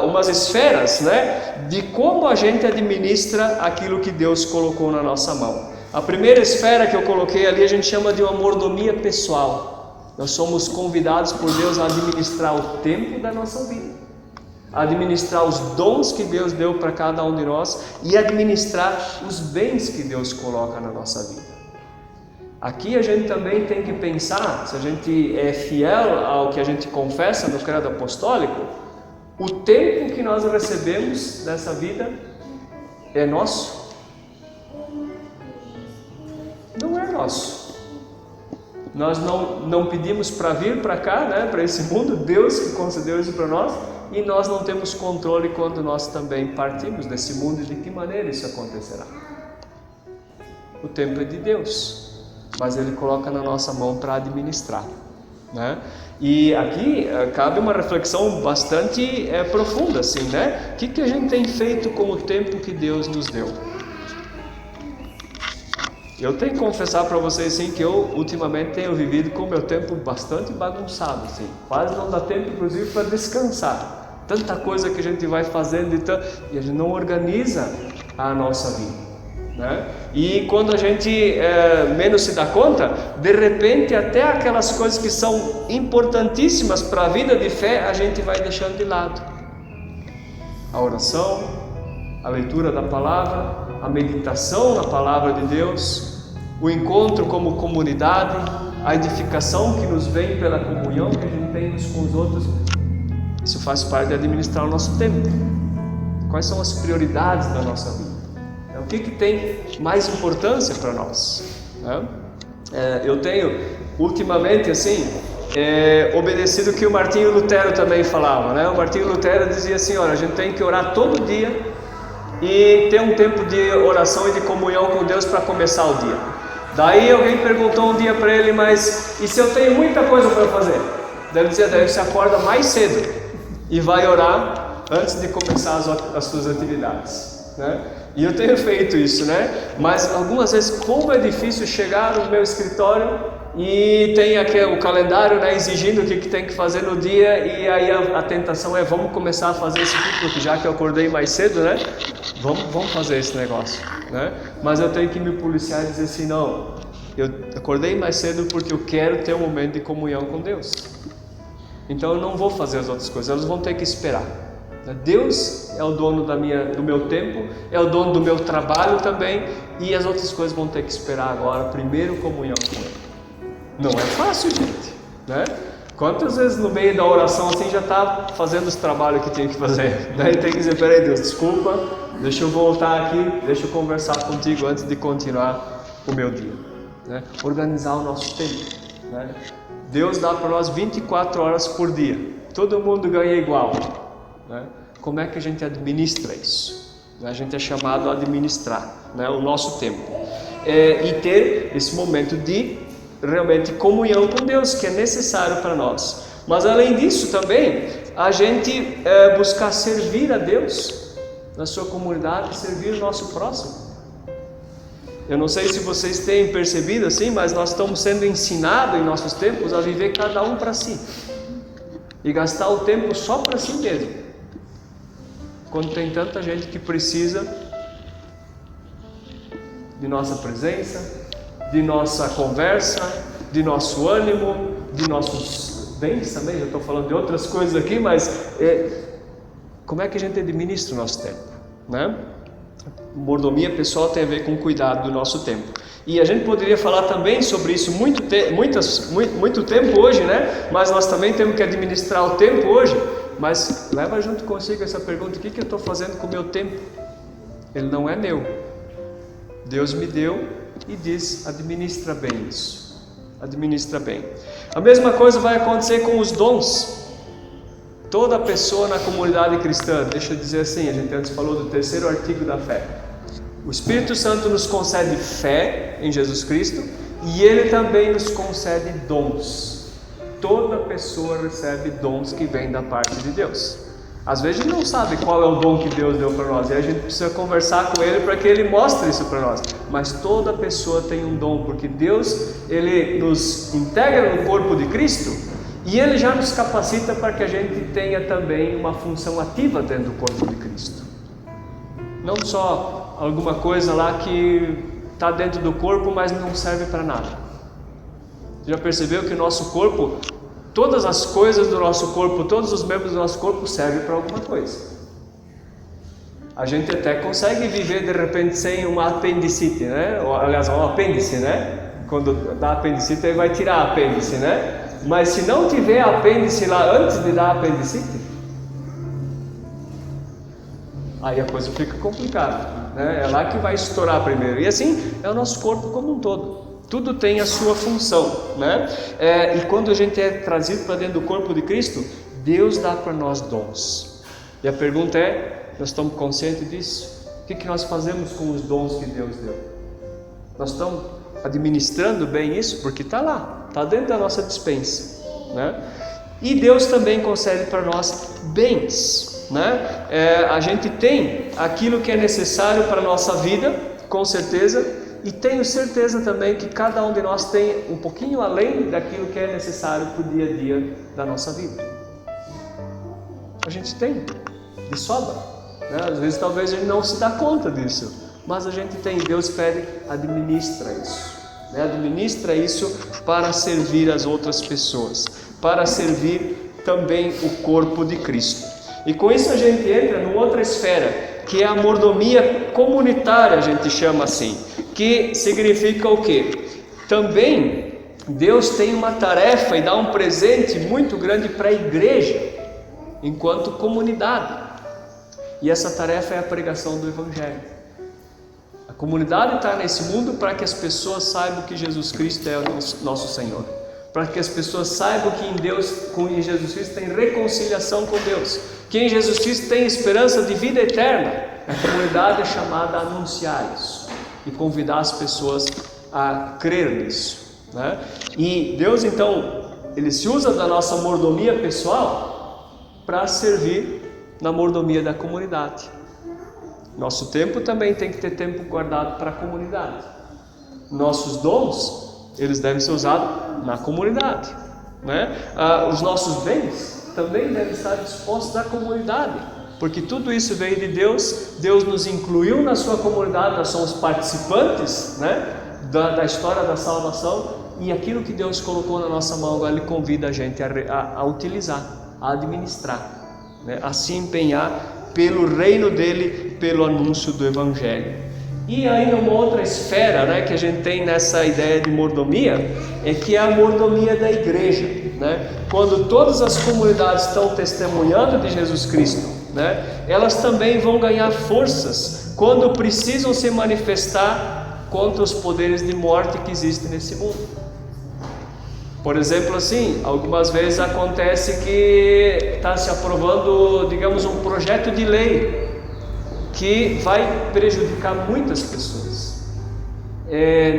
umas esferas, né, de como a gente administra aquilo que Deus colocou na nossa mão. A primeira esfera que eu coloquei ali a gente chama de uma mordomia pessoal. Nós somos convidados por Deus a administrar o tempo da nossa vida, a administrar os dons que Deus deu para cada um de nós e administrar os bens que Deus coloca na nossa vida. Aqui a gente também tem que pensar, se a gente é fiel ao que a gente confessa no credo apostólico, o tempo que nós recebemos dessa vida é nosso? Não é nosso. Nós não pedimos para vir para cá, né, para esse mundo, Deus que concedeu isso para nós, e nós não temos controle quando nós também partimos desse mundo e de que maneira isso acontecerá. O tempo é de Deus, mas Ele coloca na nossa mão para administrar, né? E aqui cabe uma reflexão bastante profunda, assim, né? O que a gente tem feito com o tempo que Deus nos deu? Eu tenho que confessar para vocês, assim, que eu ultimamente tenho vivido com o meu tempo bastante bagunçado, assim. Quase não dá tempo, inclusive, para descansar. Tanta coisa que a gente vai fazendo e a gente não organiza a nossa vida, né? E quando a gente menos se dá conta, de repente até aquelas coisas que são importantíssimas para a vida de fé, a gente vai deixando de lado. A oração, a leitura da palavra, a meditação na palavra de Deus, o encontro como comunidade, a edificação que nos vem pela comunhão que a gente tem uns com os outros. Isso faz parte de administrar o nosso tempo. Quais são as prioridades da nossa vida? O que tem mais importância para nós, né? Eu tenho ultimamente assim obedecido o que o Martinho Lutero também falava, né? O Martinho Lutero dizia assim: olha, a gente tem que orar todo dia e ter um tempo de oração e de comunhão com Deus para começar o dia. Daí alguém perguntou um dia para ele: mas e se eu tenho muita coisa para fazer? Daí ele dizia: daí você acorda mais cedo e vai orar antes de começar as suas atividades, né? E eu tenho feito isso, né? Mas algumas vezes, como é difícil chegar no meu escritório e tem aqui o calendário, né, exigindo o que tem que fazer no dia, e aí a tentação é: vamos começar a fazer isso aqui, porque já que eu acordei mais cedo, né? Vamos fazer esse negócio, né? Mas eu tenho que me policiar e dizer assim: não, eu acordei mais cedo porque eu quero ter um momento de comunhão com Deus. Então eu não vou fazer as outras coisas, elas vão ter que esperar. Deus é o dono do meu tempo, é o dono do meu trabalho também, e as outras coisas vão ter que esperar agora. Primeiro, comunhão com Ele. Não é fácil, gente, né? Quantas vezes no meio da oração assim já está fazendo os trabalhos que tinha que fazer, né? E tem que dizer: peraí, Deus, desculpa, deixa eu voltar aqui, deixa eu conversar contigo antes de continuar o meu dia, né? Organizar o nosso tempo, né? Deus dá para nós 24 horas por dia, todo mundo ganha igual, né? Como é que a gente administra isso? A gente é chamado a administrar, né, o nosso tempo e ter esse momento de realmente comunhão com Deus, que é necessário para nós. Mas além disso também, a gente buscar servir a Deus na sua comunidade, servir o nosso próximo. Eu não sei se vocês têm percebido assim, mas nós estamos sendo ensinados em nossos tempos a viver cada um para si e gastar o tempo só para si mesmo, quando tem tanta gente que precisa de nossa presença, de nossa conversa, de nosso ânimo, de nossos bens também. Eu estou falando de outras coisas aqui, mas como é que a gente administra o nosso tempo, né? Mordomia pessoal tem a ver com cuidado do nosso tempo. E a gente poderia falar também sobre isso muito tempo hoje, né? Mas nós também temos que administrar o tempo hoje. Mas leva junto consigo essa pergunta: o que eu estou fazendo com o meu tempo? Ele não é meu. Deus me deu e diz: administra bem isso. Administra bem. A mesma coisa vai acontecer com os dons. Toda pessoa na comunidade cristã, deixa eu dizer assim, a gente antes falou do terceiro artigo da fé. O Espírito Santo nos concede fé em Jesus Cristo e Ele também nos concede dons. Toda pessoa recebe dons que vêm da parte de Deus. Às vezes a gente não sabe qual é o dom que Deus deu para nós, e a gente precisa conversar com Ele para que Ele mostre isso para nós. Mas toda pessoa tem um dom, porque Deus, Ele nos integra no corpo de Cristo e Ele já nos capacita para que a gente tenha também uma função ativa dentro do corpo de Cristo. Não só alguma coisa lá que está dentro do corpo, mas não serve para nada. Já percebeu que o nosso corpo, todas as coisas do nosso corpo, todos os membros do nosso corpo servem para alguma coisa. A gente até consegue viver de repente sem uma apendicite, né? Ou, aliás, um apêndice, né? Quando dá apendicite, ele vai tirar a apêndice, né? Mas se não tiver apêndice lá antes de dar apendicite, aí a coisa fica complicada, né? É lá que vai estourar primeiro. E assim é o nosso corpo como um todo. Tudo tem a sua função, né? E quando a gente é trazido para dentro do corpo de Cristo, Deus dá para nós dons. E a pergunta é: nós estamos conscientes disso? O que nós fazemos com os dons que Deus deu? Nós estamos administrando bem isso? Porque está lá, está dentro da nossa despensa, né? E Deus também concede para nós bens, né? A gente tem aquilo que é necessário para a nossa vida, com certeza. E tenho certeza também que cada um de nós tem um pouquinho além daquilo que é necessário para o dia a dia da nossa vida. A gente tem, de sobra, né? Às vezes talvez a gente não se dá conta disso, mas a gente tem. Deus pede: administra isso, né? Administra isso para servir as outras pessoas, para servir também o corpo de Cristo. E com isso a gente entra numa outra esfera, que é a mordomia comunitária, a gente chama assim, que significa o quê? Também Deus tem uma tarefa e dá um presente muito grande para a igreja, enquanto comunidade, e essa tarefa é a pregação do Evangelho. A comunidade está nesse mundo para que as pessoas saibam que Jesus Cristo é o nosso Senhor, para que as pessoas saibam que em Jesus Cristo tem reconciliação com Deus, que em Jesus Cristo tem esperança de vida eterna. A comunidade é chamada a anunciar isso e convidar as pessoas a crer nisso, né? E Deus então, Ele se usa da nossa mordomia pessoal para servir na mordomia da comunidade. Nosso tempo também tem que ter tempo guardado para a comunidade. Nossos dons, eles devem ser usados na comunidade, né? Os nossos bens também devem estar dispostos à comunidade, porque tudo isso veio de Deus. Deus nos incluiu na sua comunidade, nós somos participantes, né, da história da salvação, e aquilo que Deus colocou na nossa mão, agora Ele convida a gente a utilizar, a administrar, né, a se empenhar pelo reino dEle, pelo anúncio do Evangelho. E aí numa outra esfera, né, que a gente tem nessa ideia de mordomia, é que é a mordomia da igreja, né? Quando todas as comunidades estão testemunhando de Jesus Cristo, né, elas também vão ganhar forças quando precisam se manifestar contra os poderes de morte que existem nesse mundo. Por exemplo, assim, algumas vezes acontece que está se aprovando, digamos, um projeto de lei que vai prejudicar muitas pessoas.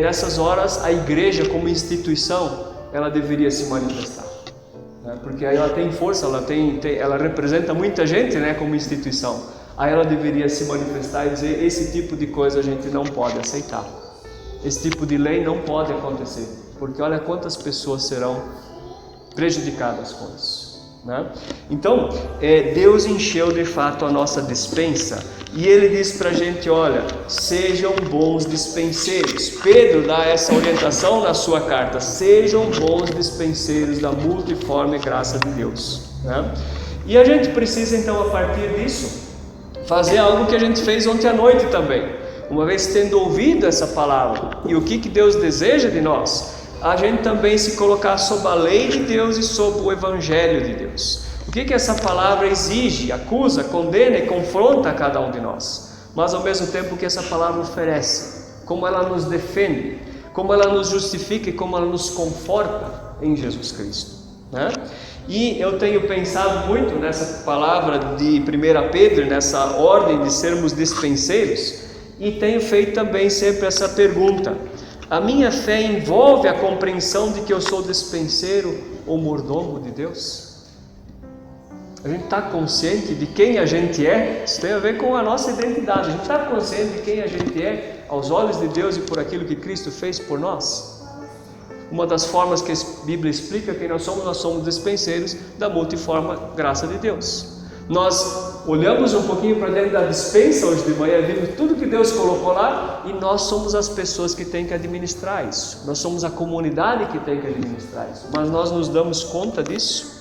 Nessas horas, a igreja como instituição, ela deveria se manifestar, né? Porque aí ela tem força, ela representa muita gente, né, como instituição. Aí ela deveria se manifestar e dizer: esse tipo de coisa a gente não pode aceitar, esse tipo de lei não pode acontecer, porque olha quantas pessoas serão prejudicadas com isso, né? Então, Deus encheu de fato a nossa despensa, e Ele diz para a gente: olha, sejam bons dispenseiros. Pedro dá essa orientação na sua carta: sejam bons dispenseiros da multiforme graça de Deus, né? E a gente precisa então, a partir disso, fazer algo que a gente fez ontem à noite também. Uma vez tendo ouvido essa palavra e o que Deus deseja de nós, a gente também se colocar sob a lei de Deus e sob o Evangelho de Deus. O que essa palavra exige, acusa, condena e confronta a cada um de nós, mas ao mesmo tempo que essa palavra oferece, como ela nos defende, como ela nos justifica e como ela nos conforta em Jesus Cristo, né? E eu tenho pensado muito nessa palavra de 1 Pedro, nessa ordem de sermos dispenseiros, e tenho feito também sempre essa pergunta: a minha fé envolve a compreensão de que eu sou dispenseiro ou mordomo de Deus? A gente está consciente de quem a gente é? Isso tem a ver com a nossa identidade. A gente está consciente de quem a gente é aos olhos de Deus e por aquilo que Cristo fez por nós? Uma das formas que a Bíblia explica quem nós somos dispenseiros da multiforme graça de Deus. Nós olhamos um pouquinho para dentro da dispensa hoje de manhã, vimos tudo que Deus colocou lá, e nós somos as pessoas que têm que administrar isso. Nós somos a comunidade que tem que administrar isso. Mas nós nos damos conta disso?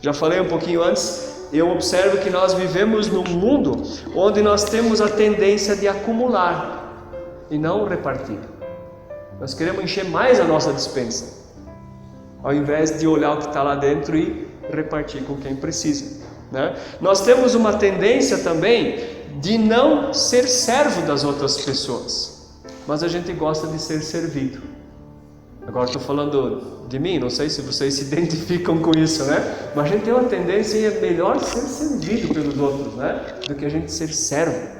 Já falei um pouquinho antes, eu observo que nós vivemos num mundo onde nós temos a tendência de acumular e não repartir. Nós queremos encher mais a nossa despensa, ao invés de olhar o que está lá dentro e repartir com quem precisa, né? Nós temos uma tendência também de não ser servo das outras pessoas, mas a gente gosta de ser servido. Agora estou falando de mim, não sei se vocês se identificam com isso, né? Mas a gente tem uma tendência e é melhor ser servido pelos outros, né? Do que a gente ser servo.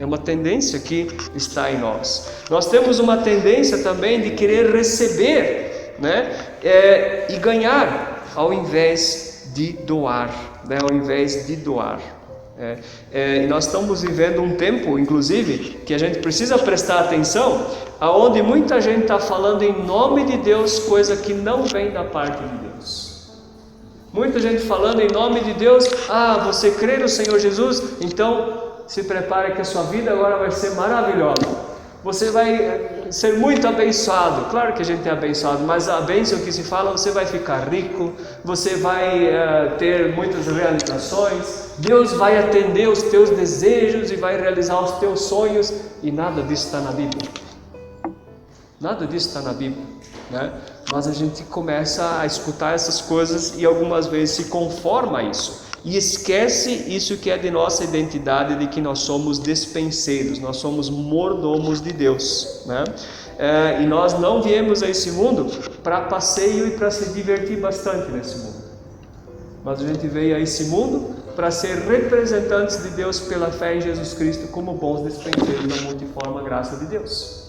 É uma tendência que está em nós. Nós temos uma tendência também de querer receber, né? E ganhar ao invés de doar, né? Ao invés de doar. E nós estamos vivendo um tempo, inclusive, que a gente precisa prestar atenção, aonde muita gente está falando em nome de Deus, coisa que não vem da parte de Deus. Muita gente falando em nome de Deus: você crê no Senhor Jesus? Então se prepare que a sua vida agora vai ser maravilhosa. Você vai ser muito abençoado. Claro que a gente é abençoado, mas a bênção que se fala, você vai ficar rico, você vai ter muitas realizações, Deus vai atender os teus desejos e vai realizar os teus sonhos, e nada disso está na Bíblia. Nada disso está na Bíblia, né? Mas a gente começa a escutar essas coisas e algumas vezes se conforma a isso. E esquece isso que é de nossa identidade, de que nós somos dispenseiros, nós somos mordomos de Deus, né? E nós não viemos a esse mundo para passeio e para se divertir bastante nesse mundo, mas a gente veio a esse mundo para ser representantes de Deus pela fé em Jesus Cristo, como bons dispenseiros da multiforme graça de Deus.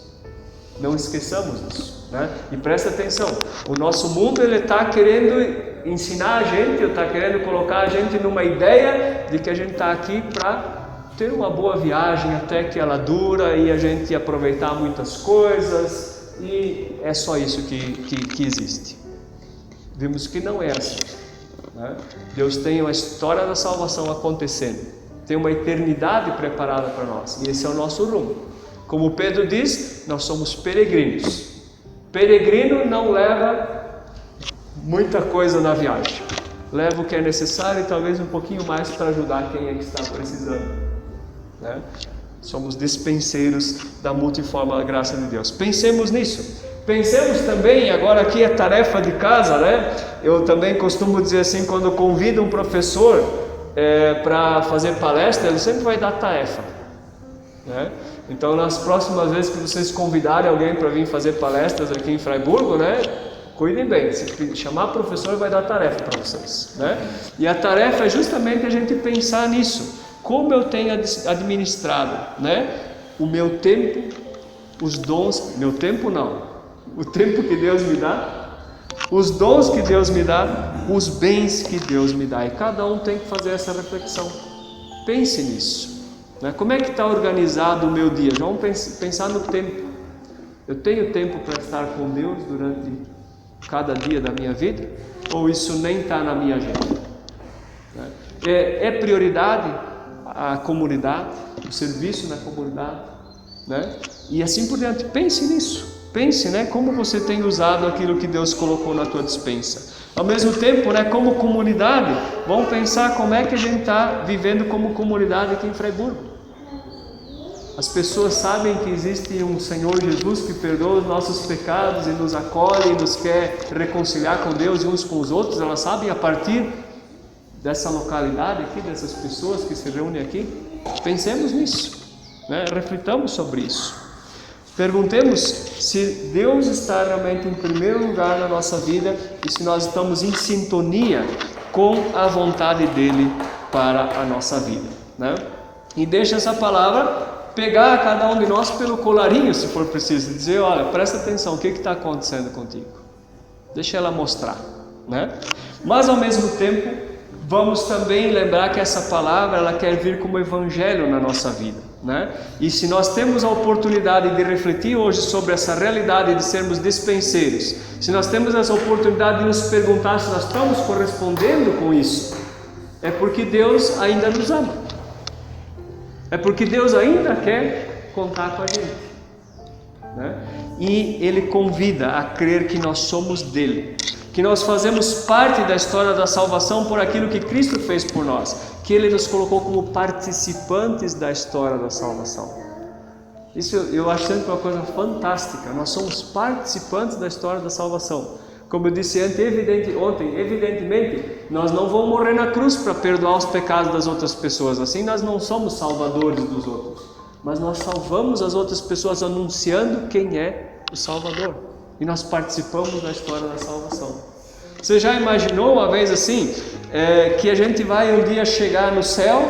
Não esqueçamos isso, né? E presta atenção, o nosso mundo ele está querendo ensinar a gente, está querendo colocar a gente numa ideia de que a gente está aqui para ter uma boa viagem até que ela dura e a gente aproveitar muitas coisas, e é só isso que existe. Vimos que não é assim, né? Deus tem uma história da salvação acontecendo, tem uma eternidade preparada para nós, e esse é o nosso rumo. Como Pedro diz, nós somos peregrinos. Peregrino não leva muita coisa na viagem, leva o que é necessário e talvez um pouquinho mais para ajudar quem é que está precisando, né? Somos dispenseiros da multiforme graça de Deus. Pensemos nisso. Pensemos também, agora aqui é tarefa de casa, né? Eu também costumo dizer assim, quando eu convido um professor para fazer palestra, ele sempre vai dar tarefa, né? Então nas próximas vezes que vocês convidarem alguém para vir fazer palestras aqui em Freiburgo, né? Cuidem bem, se chamar professor vai dar tarefa para vocês, né? E a tarefa é justamente a gente pensar nisso, como eu tenho administrado, né? O meu tempo, os dons, meu tempo não, o tempo que Deus me dá, os dons que Deus me dá, os bens que Deus me dá, e cada um tem que fazer essa reflexão. Pense nisso, né? Como é que está organizado o meu dia? Já vamos pensar no tempo. Eu tenho tempo para estar com Deus durante cada dia da minha vida? Ou isso nem está na minha agenda? É prioridade a comunidade, o serviço na comunidade, né? E assim por diante. Pense nisso, Pense, né, como você tem usado aquilo que Deus colocou na tua despensa. Ao mesmo tempo, né, como comunidade, vamos pensar como é que a gente está vivendo como comunidade aqui em Freiburgo. As pessoas sabem que existe um Senhor Jesus que perdoa os nossos pecados e nos acolhe e nos quer reconciliar com Deus e uns com os outros. Elas sabem a partir dessa localidade aqui, dessas pessoas que se reúnem aqui. Pensemos nisso, né? Reflitamos sobre isso. Perguntemos se Deus está realmente em primeiro lugar na nossa vida e se nós estamos em sintonia com a vontade dele para a nossa vida, né? E deixa essa palavra pegar cada um de nós pelo colarinho, se for preciso, e dizer: olha, presta atenção, o que está acontecendo contigo? Deixa ela mostrar, né? Mas ao mesmo tempo, vamos também lembrar que essa palavra, ela quer vir como evangelho na nossa vida, né? E se nós temos a oportunidade de refletir hoje sobre essa realidade de sermos dispenseiros, se nós temos essa oportunidade de nos perguntar se nós estamos correspondendo com isso, é porque Deus ainda nos ama, é porque Deus ainda quer contar com a gente, né? E Ele convida a crer que nós somos dele, que nós fazemos parte da história da salvação por aquilo que Cristo fez por nós, que Ele nos colocou como participantes da história da salvação. Isso eu acho sempre uma coisa fantástica. Nós somos participantes da história da salvação. Como eu disse ontem, evidentemente, nós não vamos morrer na cruz para perdoar os pecados das outras pessoas. Assim, nós não somos salvadores dos outros, mas nós salvamos as outras pessoas anunciando quem é o Salvador. E nós participamos da história da salvação. Você já imaginou uma vez assim, que a gente vai um dia chegar no céu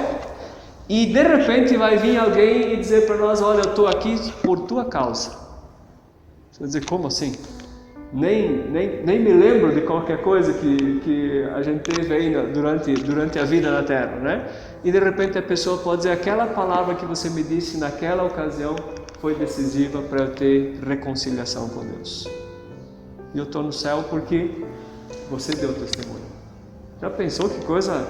e de repente vai vir alguém e dizer para nós: olha, eu estou aqui por tua causa. Você vai dizer: como assim? Nem me lembro de qualquer coisa que a gente teve aí durante a vida na Terra, né? E de repente a pessoa pode dizer: aquela palavra que você me disse naquela ocasião foi decisiva para eu ter reconciliação com Deus. E eu estou no céu porque você deu testemunho. Já pensou que coisa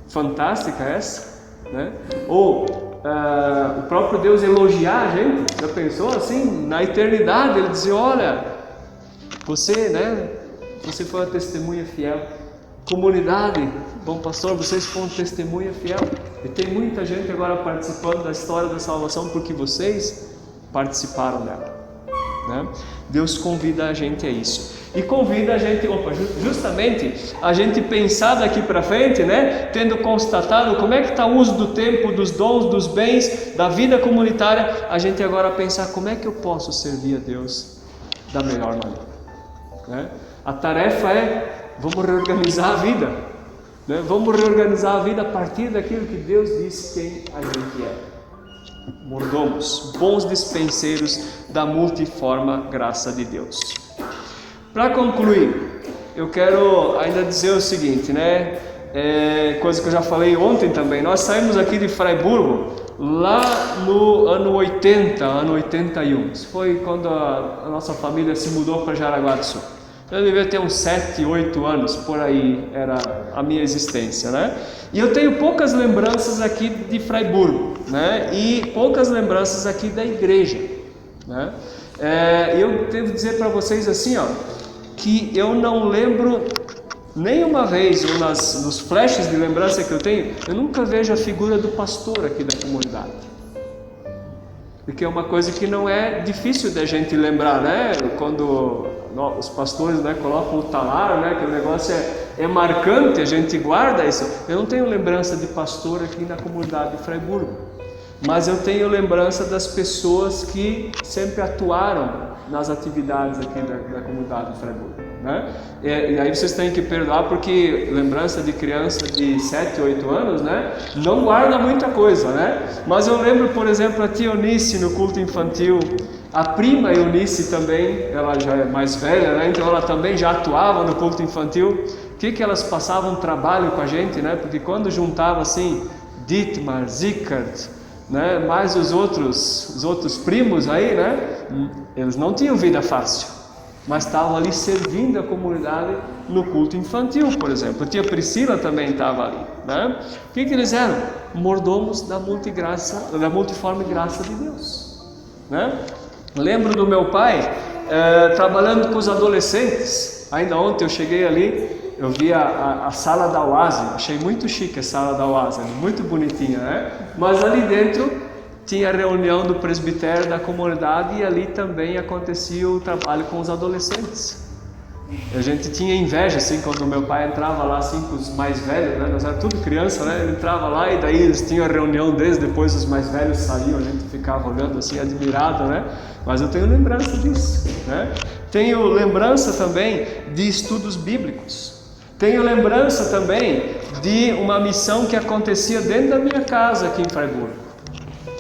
fantástica é essa? Né? Ou o próprio Deus elogiar a gente. Já pensou assim? Na eternidade Ele dizer: olha, você, né? Você foi uma testemunha fiel. Comunidade, bom pastor, vocês foram testemunha fiel. E tem muita gente agora participando da história da salvação porque vocês participaram dela, né? Deus convida a gente a isso. E convida a gente, justamente a gente pensar daqui para frente, né? Tendo constatado como é que está o uso do tempo, dos dons, dos bens, da vida comunitária, a gente agora pensar como é que eu posso servir a Deus da melhor maneira, né? A tarefa é: vamos reorganizar a vida, né? Vamos reorganizar a vida a partir daquilo que Deus disse quem a gente é. Mordomos, bons dispenseiros da multiforme graça de Deus. Para concluir, eu quero ainda dizer o seguinte, né? Coisa que eu já falei ontem também. Nós saímos aqui de Freiburgo lá no ano 80, ano 81. Isso foi quando a nossa família se mudou para Jaraguá do Sul. Eu devia ter uns 7, 8 anos, por aí era a minha existência, né? E eu tenho poucas lembranças aqui de Freiburgo, né? E poucas lembranças aqui da igreja, né? Eu devo dizer para vocês assim, ó, que eu não lembro nenhuma vez, ou nos flashes de lembrança que eu tenho, eu nunca vejo a figura do pastor aqui da comunidade. Porque é uma coisa que não é difícil da gente lembrar, né? Quando os pastores, né, colocam o talar, né, que o negócio é marcante, a gente guarda isso. Eu não tenho lembrança de pastor aqui na comunidade de Freiburgo, mas eu tenho lembrança das pessoas que sempre atuaram nas atividades aqui da comunidade de Freiburgo, né? E aí vocês têm que perdoar porque lembrança de criança de 7, 8 anos, né, não guarda muita coisa, né? Mas eu lembro, por exemplo, a tia Eunice no culto infantil, a prima Eunice também, ela já é mais velha, né? Então ela também já atuava no culto infantil. O que elas passavam trabalho com a gente, né? Porque quando juntava assim, Dietmar, Zickert, né, mais os outros primos aí, né, eles não tinham vida fácil, mas estavam ali servindo a comunidade no culto infantil, por exemplo. A tia Priscila também estava ali, né? O que eles eram? Mordomos da multiforme graça de Deus, né? Lembro do meu pai, trabalhando com os adolescentes. Ainda ontem eu cheguei ali, eu vi a sala da Oase, achei muito chique a sala da Oase, muito bonitinha, né? Mas ali dentro tinha a reunião do presbitério da comunidade e ali também acontecia o trabalho com os adolescentes. A gente tinha inveja, assim, quando meu pai entrava lá, assim, com os mais velhos, né? Nós éramos tudo criança, né? Ele entrava lá e daí eles tinham a reunião deles, depois os mais velhos saíam, a gente ficava olhando assim, admirado, né? Mas eu tenho lembrança disso, né? Tenho lembrança também de estudos bíblicos. Tenho lembrança também de uma missão que acontecia dentro da minha casa aqui em Freiburg.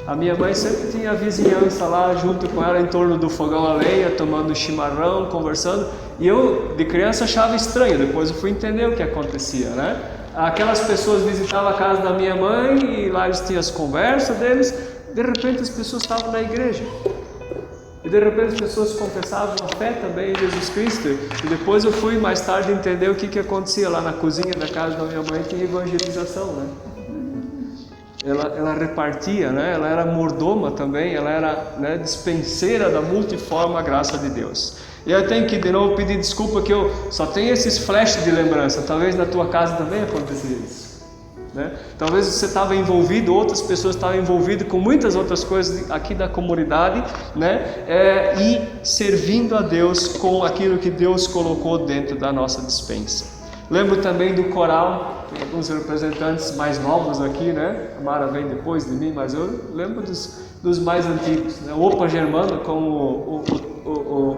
A minha mãe sempre tinha a vizinhança lá junto com ela em torno do fogão a lenha, tomando chimarrão, conversando. E eu, de criança, achava estranho. Depois eu fui entender o que acontecia, né? Aquelas pessoas visitavam a casa da minha mãe e lá eles tinham as conversas deles. De repente as pessoas estavam na igreja. E de repente as pessoas confessavam a fé também em Jesus Cristo. E depois eu fui mais tarde entender o que acontecia lá na cozinha da casa da minha mãe. Tinha evangelização, né? Ela repartia, né? Ela era mordoma também, ela era, né, dispenseira da multiforme graça de Deus. E eu tenho que de novo pedir desculpa que eu só tenho esses flashes de lembrança. Talvez na tua casa também acontecia isso, né? Talvez você estava envolvido, outras pessoas estavam envolvidas com muitas outras coisas aqui da comunidade, né? E servindo a Deus com aquilo que Deus colocou dentro da nossa despensa. Lembro também do coral, tem alguns representantes mais novos aqui, né? A Mara vem depois de mim, mas eu lembro dos mais antigos, né? O Opa Germano com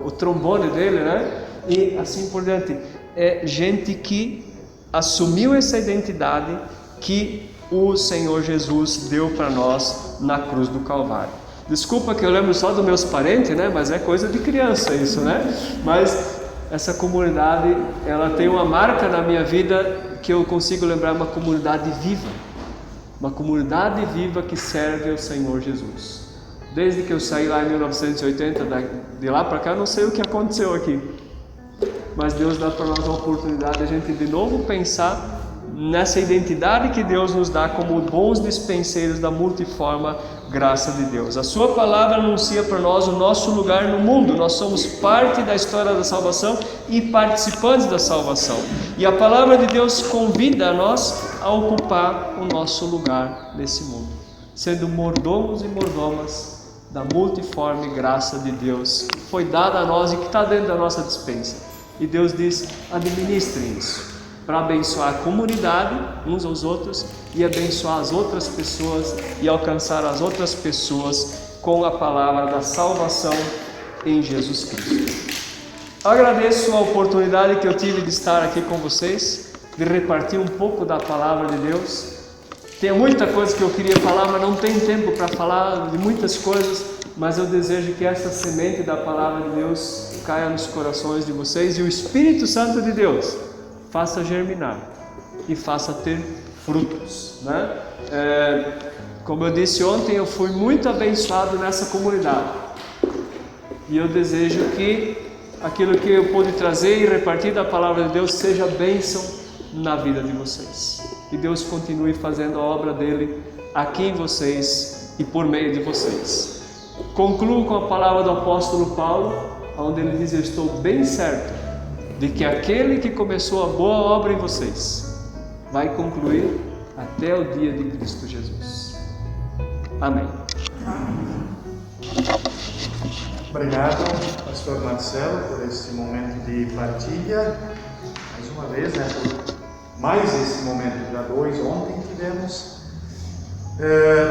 o trombone dele, né? E assim por diante. É gente que assumiu essa identidade que o Senhor Jesus deu para nós na cruz do Calvário. Desculpa que eu lembro só dos meus parentes, né? Mas é coisa de criança isso, né? Mas essa comunidade, ela tem uma marca na minha vida que eu consigo lembrar, uma comunidade viva. Uma comunidade viva que serve ao Senhor Jesus. Desde que eu saí lá em 1980, de lá para cá, não sei o que aconteceu aqui. Mas Deus dá para nós a oportunidade de a gente de novo pensar nessa identidade que Deus nos dá como bons dispenseiros da multiforme graça de Deus. A sua palavra anuncia para nós o nosso lugar no mundo. Nós somos parte da história da salvação e participantes da salvação. E a palavra de Deus convida a nós a ocupar o nosso lugar nesse mundo, sendo mordomos e mordomas da multiforme graça de Deus que foi dada a nós e que está dentro da nossa despensa. E Deus diz: administrem isso, para abençoar a comunidade, uns aos outros, e abençoar as outras pessoas e alcançar as outras pessoas com a palavra da salvação em Jesus Cristo. Agradeço a oportunidade que eu tive de estar aqui com vocês, de repartir um pouco da palavra de Deus. Tem muita coisa que eu queria falar, mas não tem tempo para falar de muitas coisas, mas eu desejo que essa semente da palavra de Deus caia nos corações de vocês e o Espírito Santo de Deus faça germinar e faça ter frutos, né? Como eu disse ontem, eu fui muito abençoado nessa comunidade e eu desejo que aquilo que eu pude trazer e repartir da palavra de Deus seja bênção na vida de vocês. Que Deus continue fazendo a obra dele aqui em vocês e por meio de vocês. Concluo com a palavra do apóstolo Paulo, onde ele diz: eu estou bem certo de que aquele que começou a boa obra em vocês vai concluir até o dia de Cristo Jesus. Amém. Obrigado, pastor Marcelo, por esse momento de partilha. Mais uma vez, né, por mais esse momento, já 2, ontem tivemos.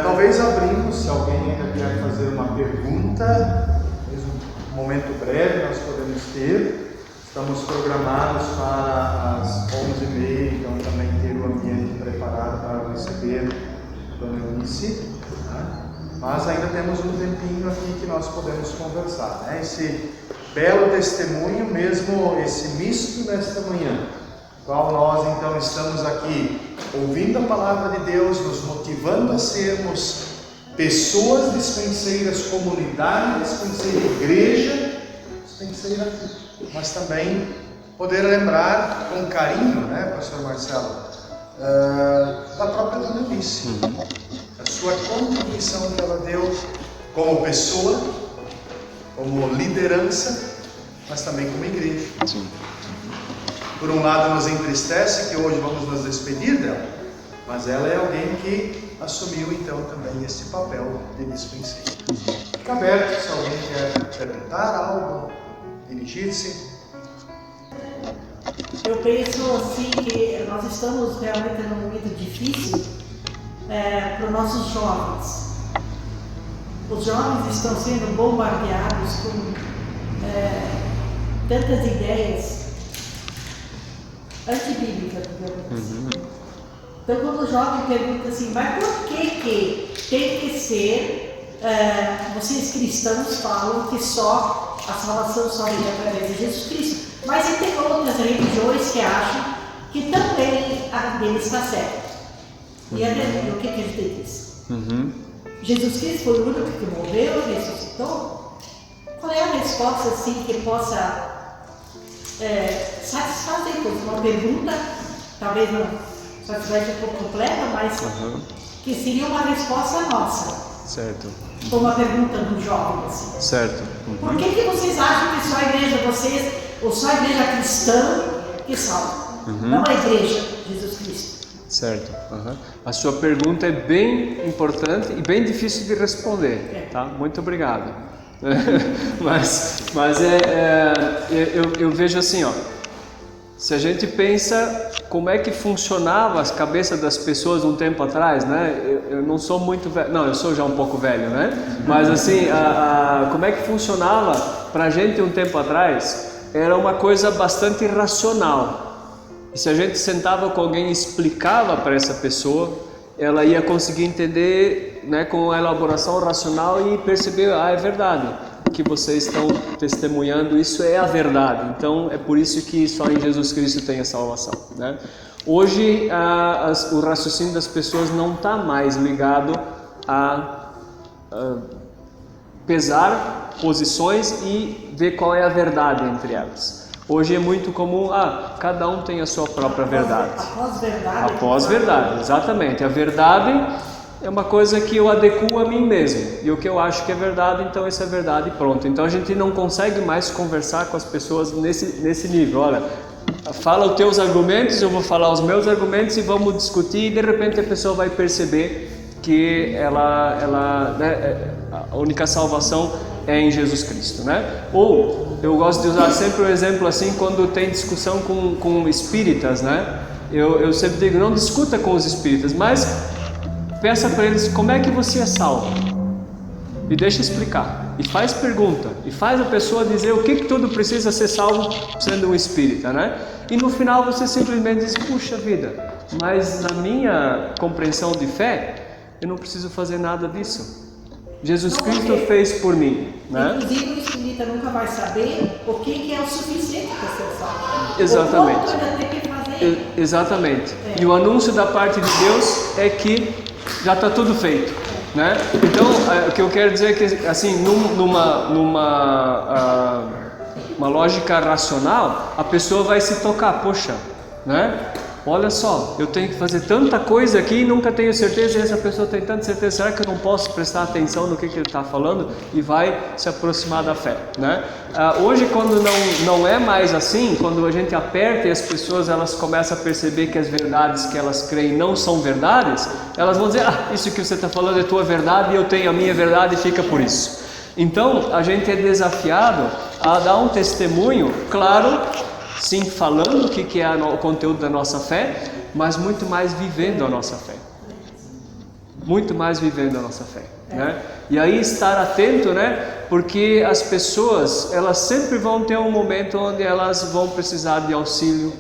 Talvez abrimos, se alguém ainda quer fazer uma pergunta, um momento breve nós podemos ter. Estamos programados para as 11h30, então também ter o ambiente preparado para receber a Dona Eunice, né? Mas ainda temos um tempinho aqui que nós podemos conversar, né? Esse belo testemunho, mesmo esse misto nesta manhã, qual nós então estamos aqui ouvindo a palavra de Deus, nos motivando a sermos pessoas dispenseiras, comunidade dispenseira, igreja dispenseira, mas também poder lembrar com carinho, né, pastor Marcelo, da própria Dona Eunice, a sua contribuição que ela deu como pessoa, como liderança mas também como igreja. Sim. Por um lado nos entristece que hoje vamos nos despedir dela, mas ela é alguém que assumiu então também esse papel de dispenseiro. Fica aberto se alguém quer perguntar algo, dirigir-se. Eu penso assim que nós estamos realmente num momento difícil para os nossos jovens. Os jovens estão sendo bombardeados com tantas ideias antibíblicas, digamos assim. Então, quando o jovem pergunta assim, mas por que tem que ser, vocês cristãos falam que só a salvação só vem através de Jesus Cristo, mas e tem outras religiões que acham que também a deles está certa. E o que a gente diz? Jesus Cristo foi o único que morreu, ressuscitou? Qual é a resposta assim que possa satisfazer? Uma pergunta, talvez não satisfaça um pouco completa, mas que seria uma resposta nossa. Certo. Ou uma pergunta do jovem assim. Certo. Por que vocês acham que só a igreja de vocês, ou só a igreja cristã que salva? Não a igreja de Jesus Cristo. Certo. A sua pergunta é bem importante e bem difícil de responder, tá? Muito obrigado. mas eu vejo assim, ó. Se a gente pensa como é que funcionava as cabeças das pessoas um tempo atrás, né? Eu não sou muito velho, não, eu sou já um pouco velho, né? Mas assim, como é que funcionava pra gente um tempo atrás? Era uma coisa bastante racional. E se a gente sentava com alguém e explicava para essa pessoa, ela ia conseguir entender, né, com a elaboração racional e perceber, é verdade, o que vocês estão testemunhando, isso é a verdade. Então é por isso que só em Jesus Cristo tem a salvação, né? Hoje o raciocínio das pessoas não está mais ligado a pesar posições e ver qual é a verdade entre elas. Hoje é muito comum, cada um tem a sua própria verdade. Após-verdade. Após-verdade, exatamente. A verdade é uma coisa que eu adequo a mim mesmo. E o que eu acho que é verdade, então isso é verdade e pronto. Então a gente não consegue mais conversar com as pessoas nesse nível. Olha, fala os teus argumentos, eu vou falar os meus argumentos e vamos discutir. E de repente a pessoa vai perceber que né, a única salvação é em Jesus Cristo, né? Ou eu gosto de usar sempre o exemplo assim quando tem discussão com espíritas, né? Eu sempre digo, não discuta com os espíritas, mas peça para eles como é que você é salvo e deixa explicar e faz pergunta e faz a pessoa dizer o que tudo precisa ser salvo sendo um espírita, né? E no final você simplesmente diz, puxa vida, mas na minha compreensão de fé eu não preciso fazer nada disso. Jesus Cristo fez por mim, né? Inclusive o espírita nunca vai saber o que é o suficiente para ser salvo. Exatamente. Tem que fazer. Exatamente. E o anúncio da parte de Deus é que já está tudo feito, né? Então, o que eu quero dizer é que, assim, uma lógica racional, a pessoa vai se tocar, poxa, né? Olha só, eu tenho que fazer tanta coisa aqui e nunca tenho certeza, e essa pessoa tem tanta certeza, será que eu não posso prestar atenção no que ele está falando? E vai se aproximar da fé, né? Hoje, quando não é mais assim, quando a gente aperta e as pessoas elas começam a perceber que as verdades que elas creem não são verdades, elas vão dizer, isso que você está falando é tua verdade e eu tenho a minha verdade e fica por isso. Então, a gente é desafiado a dar um testemunho, claro, sim, falando o que é o conteúdo da nossa fé, mas muito mais vivendo a nossa fé. Muito mais vivendo a nossa fé, né? E aí estar atento, né? Porque as pessoas, elas sempre vão ter um momento onde elas vão precisar de auxílio,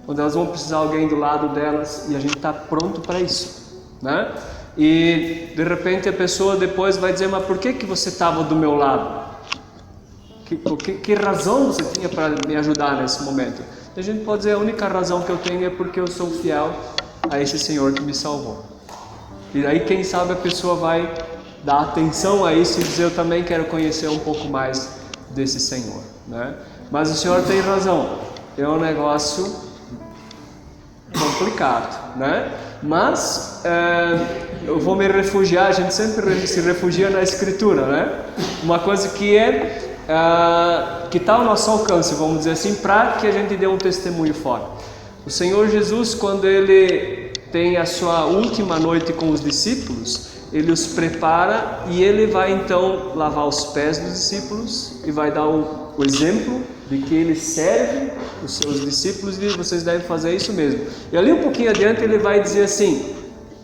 onde elas vão precisar de alguém do lado delas, e a gente está pronto para isso, né? E de repente a pessoa depois vai dizer, mas por que você estava do meu lado? Que razão você tinha para me ajudar nesse momento? A gente pode dizer, a única razão que eu tenho é porque eu sou fiel a esse Senhor que me salvou. E aí quem sabe a pessoa vai dar atenção a isso e dizer, eu também quero conhecer um pouco mais desse Senhor, né? Mas o Senhor tem razão, é um negócio complicado, né? Mas eu vou me refugiar, a gente sempre se refugia na Escritura, né? Uma coisa que é que está ao nosso alcance, vamos dizer assim, para que a gente dê um testemunho fora. O Senhor Jesus, quando Ele tem a sua última noite com os discípulos, Ele os prepara e Ele vai então lavar os pés dos discípulos e vai dar o exemplo de que Ele serve os seus discípulos e vocês devem fazer isso mesmo. E ali um pouquinho adiante Ele vai dizer assim: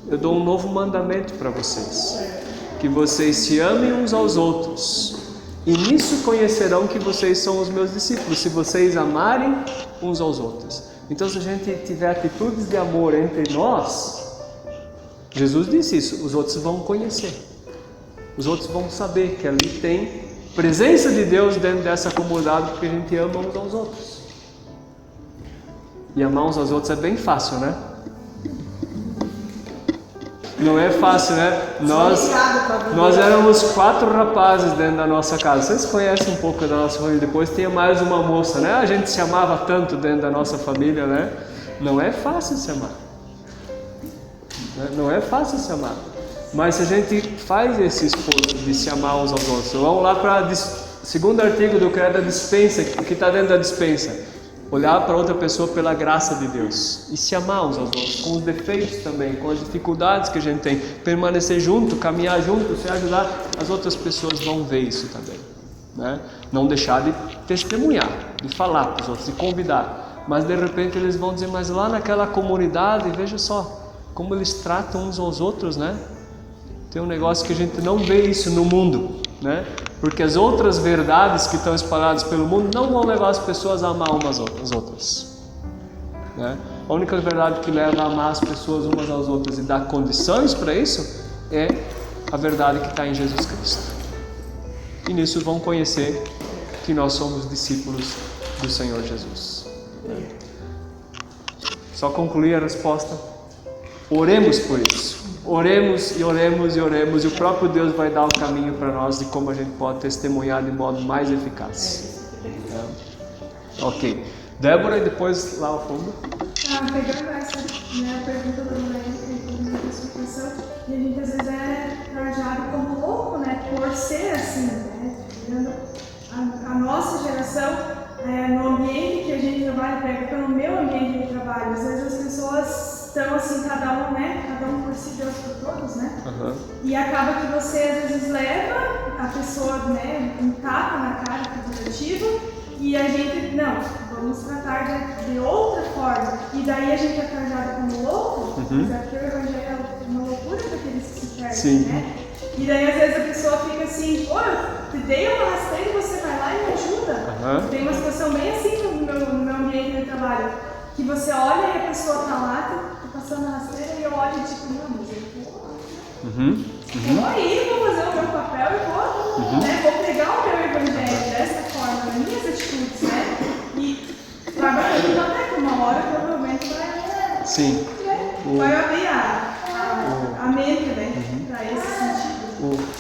eu dou um novo mandamento para vocês, que vocês se amem uns aos outros, e nisso conhecerão que vocês são os meus discípulos, se vocês amarem uns aos outros. Então, se a gente tiver atitudes de amor entre nós, Jesus disse isso, os outros vão conhecer, os outros vão saber que ali tem presença de Deus dentro dessa comunidade, porque a gente ama uns aos outros. E amar uns aos outros é bem fácil, né? Não é fácil, né? Nós éramos 4 rapazes dentro da nossa casa. Vocês conhecem um pouco da nossa família. Depois tinha mais uma moça, né? A gente se amava tanto dentro da nossa família, né? Não é fácil se amar. Não é fácil se amar. Mas se a gente faz esse esforço de se amar uns aos outros, vamos lá para o segundo artigo do Credo da Dispensa, que está dentro da dispensa. Olhar para outra pessoa pela graça de Deus e se amar uns aos outros, com os defeitos também, com as dificuldades que a gente tem, permanecer junto, caminhar junto, se ajudar, as outras pessoas vão ver isso também, né? Não deixar de testemunhar, de falar para os outros, de convidar, mas de repente eles vão dizer, mas lá naquela comunidade, veja só como eles tratam uns aos outros, né? Tem um negócio que a gente não vê isso no mundo, né? Porque as outras verdades que estão espalhadas pelo mundo não vão levar as pessoas a amar umas às outras, né? A única verdade que leva a amar as pessoas umas às outras e dar condições para isso é a verdade que está em Jesus Cristo. E nisso vão conhecer que nós somos discípulos do Senhor Jesus. Só concluir a resposta. Oremos por isso. Oremos e oremos e oremos, e o próprio Deus vai dar o caminho para nós de como a gente pode testemunhar de modo mais eficaz. Ok. Débora, e depois lá ao fundo. Pegando essa pergunta do Moraes, a explicação, e a gente às vezes é trajado como louco, né, por ser assim, né, a nossa geração, no ambiente que a gente trabalha, pega no meu ambiente de trabalho, às vezes as pessoas estão assim, cada um por si, Deus por todos, né? Uhum. E acaba que você às vezes leva a pessoa, né, um tapa na cara figurativo, e a gente, não, vamos tratar de outra forma. E daí a gente é trajado como louco, mas aqui o evangelho é uma loucura para aqueles que se perdem, né? E daí às vezes a pessoa fica assim, pô, eu te dei uma rasteira e você vai lá e me ajuda. Tem uma situação bem assim no meu ambiente de trabalho, que você olha e a pessoa tá lá, passando a rasteira, e eu olho tipo, não, mas eu vou aí, vou fazer o meu papel e vou, né, vou pregar o meu evangelho dessa forma, nas minhas atitudes, né? E trabalhando até que uma hora provavelmente vai abrir a mente, né, para esse sentido.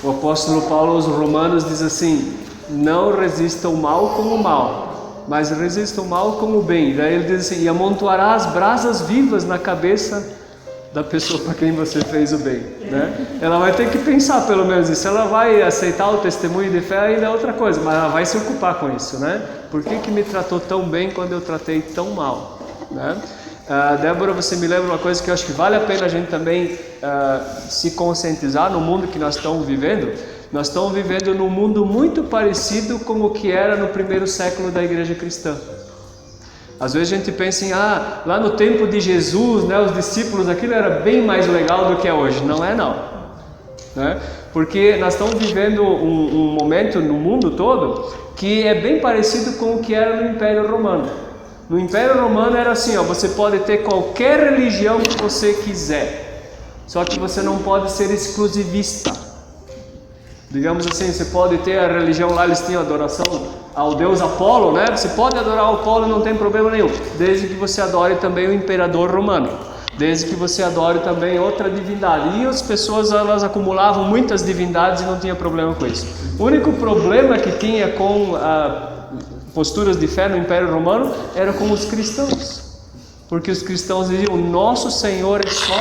O apóstolo Paulo aos Romanos diz assim: não resista o mal com o mal, mas resista o mal com o bem. Daí ele diz assim: e amontoará as brasas vivas na cabeça da pessoa para quem você fez o bem, né? Ela vai ter que pensar pelo menos isso. Ela vai aceitar o testemunho de fé, ainda é outra coisa, mas ela vai se ocupar com isso, né? Por que me tratou tão bem quando eu tratei tão mal, né? Débora, você me lembra uma coisa que eu acho que vale a pena a gente também se conscientizar no mundo que nós estamos vivendo. Nós estamos vivendo num mundo muito parecido com o que era no primeiro século da igreja cristã. Às vezes a gente pensa em, lá no tempo de Jesus, né, os discípulos, aquilo era bem mais legal do que é hoje. Não é não, né? Porque nós estamos vivendo um momento no mundo todo que é bem parecido com o que era no Império Romano. No Império Romano era assim, você pode ter qualquer religião que você quiser, só que você não pode ser exclusivista. Digamos assim, você pode ter a religião lá, eles tinham adoração ao deus Apolo, né? Você pode adorar o Apolo, não tem problema nenhum, desde que você adore também o imperador romano, desde que você adore também outra divindade. E as pessoas, elas acumulavam muitas divindades e não tinha problema com isso. O único problema que tinha com posturas de fé no Império Romano era com os cristãos, porque os cristãos diziam: o nosso Senhor é só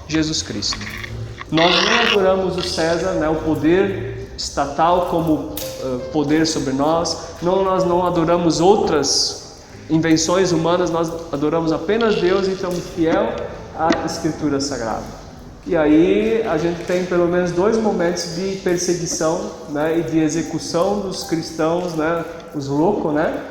Jesus Cristo. Nós não adoramos o César, né, o poder estatal, como poder sobre nós, nós não adoramos outras invenções humanas, nós adoramos apenas Deus e estamos fiel à Escritura Sagrada. E aí a gente tem pelo menos 2 momentos de perseguição, né, e de execução dos cristãos, né, os loucos, né,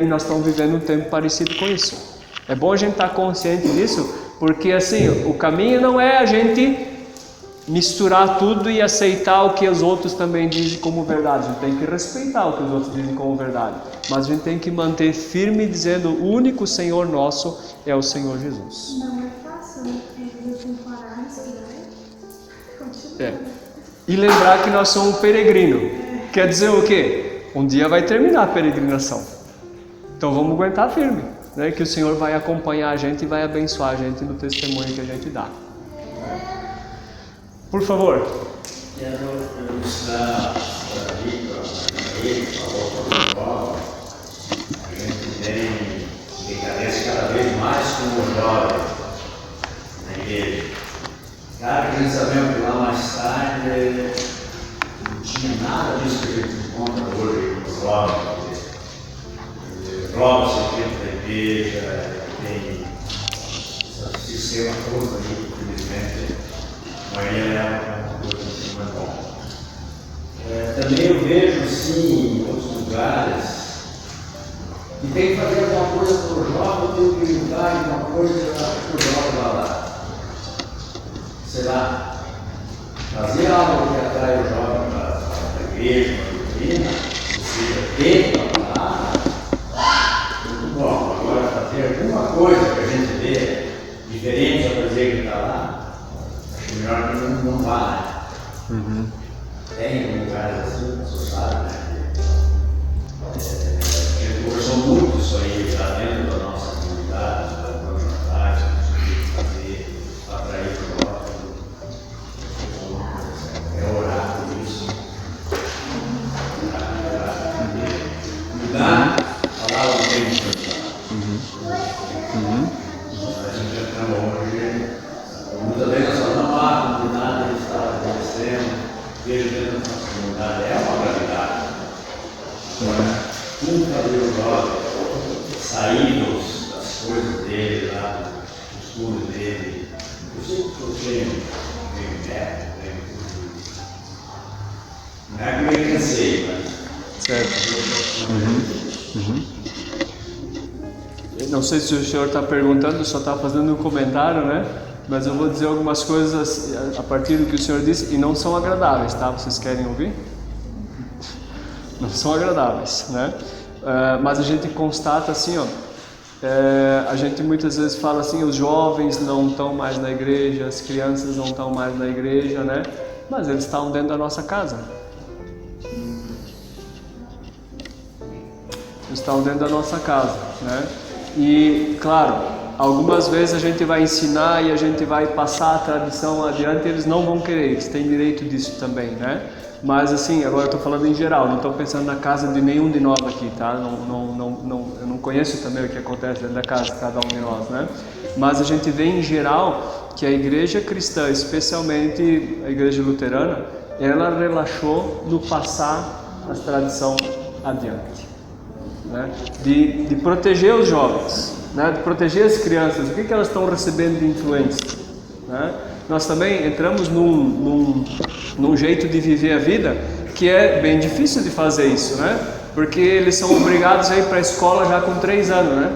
e nós estamos vivendo um tempo parecido com isso. É bom a gente estar consciente disso, porque assim, o caminho não é a gente misturar tudo e aceitar o que os outros também dizem como verdade. A gente tem que respeitar o que os outros dizem como verdade, mas a gente tem que manter firme dizendo: o único Senhor nosso é o Senhor Jesus. Não é fácil, né? Comparar isso, né? Continua. E lembrar que nós somos peregrinos. Quer dizer o quê? Um dia vai terminar a peregrinação. Então vamos aguentar firme, né? Que o Senhor vai acompanhar a gente e vai abençoar a gente no testemunho que a gente dá. Por favor. Quero ilustrar para ele, falou a gente tem brincadeira cada vez mais com os jovens na igreja. Claro que a gente sabemos que lá mais tarde não tinha nada disso que a gente encontra hoje com os jovens. Prova-se dentro da igreja, tem esse sistema todo aí, infelizmente, a maioria leva uma coisa que não é bom. Também eu vejo, sim, em outros lugares, que tem que fazer alguma coisa para o jovem, tem que lutar em uma coisa para o jovem lá. Sei lá, fazer algo que atrai o jovem para a igreja, para a doutrina, ou seja, ter a palavra, muito bom. Agora, fazer alguma coisa que a gente vê diferente da coisa que está lá, acho melhor que não vá, né? Tem lugares assim, você sabe, né? A gente conversou muito isso aí lá dentro da nossa comunidade, da comunidade, que fazer, atrair para o é orar por isso. Mudar a palavra do tempo. A gente entrando hoje, muitas vezes nós falamos, não há comunidade que está acontecendo, vejo dentro da nossa comunidade, é uma gravidade. Como fazer o jovem sair das coisas dele, lá, dos estudos dele? Eu sei que eu tenho método, não é que eu cansei, mas... Certo. Eu não sei se o senhor está perguntando, só está fazendo um comentário, né? Mas eu vou dizer algumas coisas a partir do que o senhor disse, e não são agradáveis, tá? Vocês querem ouvir? Não são agradáveis, né? Mas a gente constata assim, ó, a gente muitas vezes fala assim, os jovens não estão mais na igreja, as crianças não estão mais na igreja, né? Mas eles estão dentro da nossa casa. Eles estão dentro da nossa casa, né? E, claro, algumas vezes a gente vai ensinar e a gente vai passar a tradição adiante, eles não vão querer, eles têm direito disso também, né? Mas assim, agora eu estou falando em geral, não estou pensando na casa de nenhum de nós aqui, tá? Eu não conheço também o que acontece dentro da casa de cada um de nós, né? Mas a gente vê em geral que a igreja cristã, especialmente a igreja luterana, ela relaxou no passar a tradição adiante, né? De proteger os jovens, né? De proteger as crianças, o que elas estão recebendo de influência, né? Nós também entramos num jeito de viver a vida que é bem difícil de fazer isso, né? Porque eles são obrigados a ir para a escola já com 3 anos, né?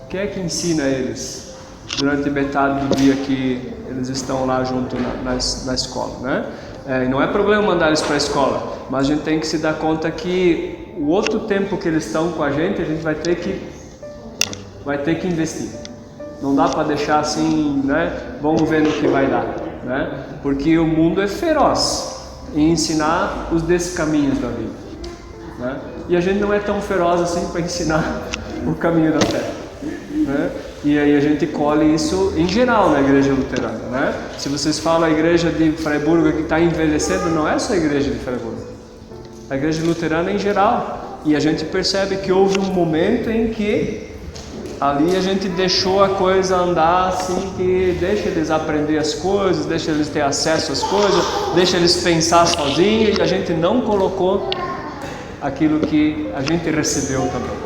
Quem é que ensina eles durante metade do dia que eles estão lá junto na escola, né? E não é problema mandar eles para a escola, mas a gente tem que se dar conta que o outro tempo que eles estão com a gente vai ter que investir. Não dá para deixar assim, né? Vamos ver no que vai dar, né? Porque o mundo é feroz em ensinar os descaminhos da vida, né? E a gente não é tão feroz assim para ensinar o caminho da fé, né? E aí a gente colhe isso em geral na igreja luterana, né? Se vocês falam a igreja de Freiburg que está envelhecendo, não é só a igreja de Freiburg, a igreja luterana em geral. E a gente percebe que houve um momento em que ali a gente deixou a coisa andar assim, que deixa eles aprender as coisas, deixa eles ter acesso às coisas, deixa eles pensar sozinhos, e a gente não colocou aquilo que a gente recebeu também,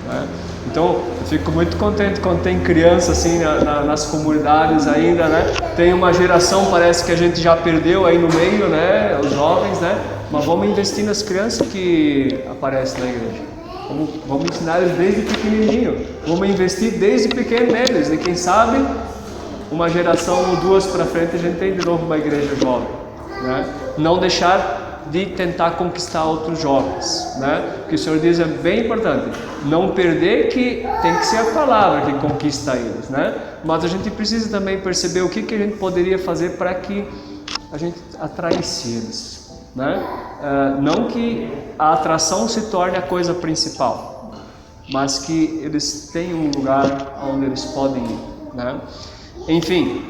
né? Então eu fico muito contente quando tem criança assim nas comunidades ainda, né? Tem uma geração, parece que a gente já perdeu aí no meio, né? Os jovens, né? Mas vamos investir nas crianças que aparecem na igreja. Vamos ensinar eles desde pequenininho. Vamos investir desde pequeno neles. E quem sabe, uma geração ou duas para frente, a gente tem de novo uma igreja jovem, né? Não deixar de tentar conquistar outros jovens, né? O que o Senhor diz é bem importante. Não perder que tem que ser a palavra que conquista eles, né? Mas a gente precisa também perceber o que a gente poderia fazer para que a gente atraísse eles, né? Não que a atração se torne a coisa principal, mas que eles tenham um lugar onde eles podem ir, né? Enfim,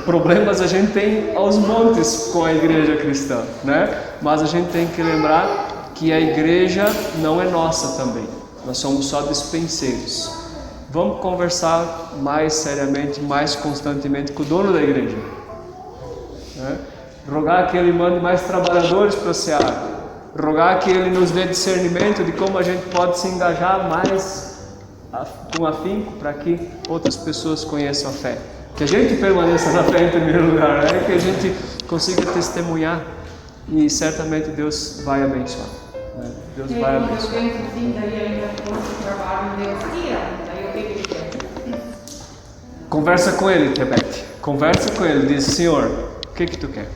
problemas a gente tem aos montes com a igreja cristã, né? Mas a gente tem que lembrar que a igreja não é nossa também. Nós somos só dispenseiros. Vamos conversar mais seriamente, mais constantemente com o dono da igreja, né? Rogar que ele mande mais trabalhadores para a seara. Rogar que ele nos dê discernimento de como a gente pode se engajar mais com afinco para que outras pessoas conheçam a fé. Que a gente permaneça na fé em primeiro lugar, né? Que a gente consiga testemunhar, e certamente Deus vai abençoar, né? Deus vai abençoar. Conversa com ele, Tebete. Conversa com ele, diz: Senhor, o que tu quer?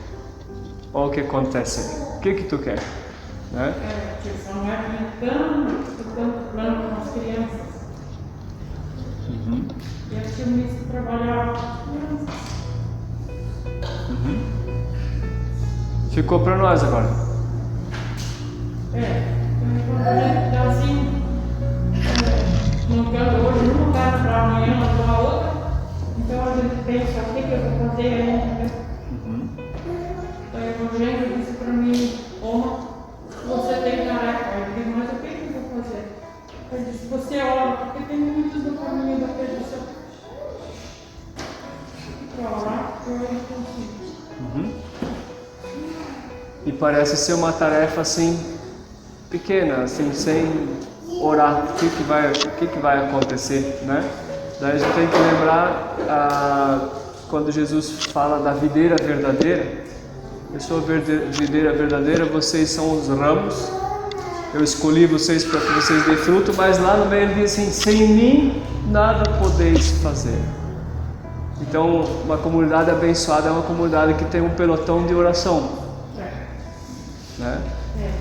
Olha o que acontece aí. O que tu quer? Né? Não é brincando plano com as crianças. E eu tinha visto trabalhar com crianças. Ficou para nós agora. Quando a gente está assim, montando hoje num lugar para amanhã, para outra, então a gente pensa: o que eu vou fazer ainda? Então o Evangelho disse para mim: você tem tarefa. Eu disse: mas o que eu vou fazer? Ele disse: você ora, porque tem muitos no caminho da perdição. Para orar, eu não consigo. E parece ser uma tarefa assim pequena, assim, sem orar. O que vai acontecer, né? Daí a gente tem que lembrar quando Jesus fala da videira verdadeira. Eu sou a videira verdadeira, vocês são os ramos. Eu escolhi vocês para que vocês dêem fruto, mas lá no meio ele diz assim: sem mim nada podeis fazer. Então, uma comunidade abençoada é uma comunidade que tem um pelotão de oração, né?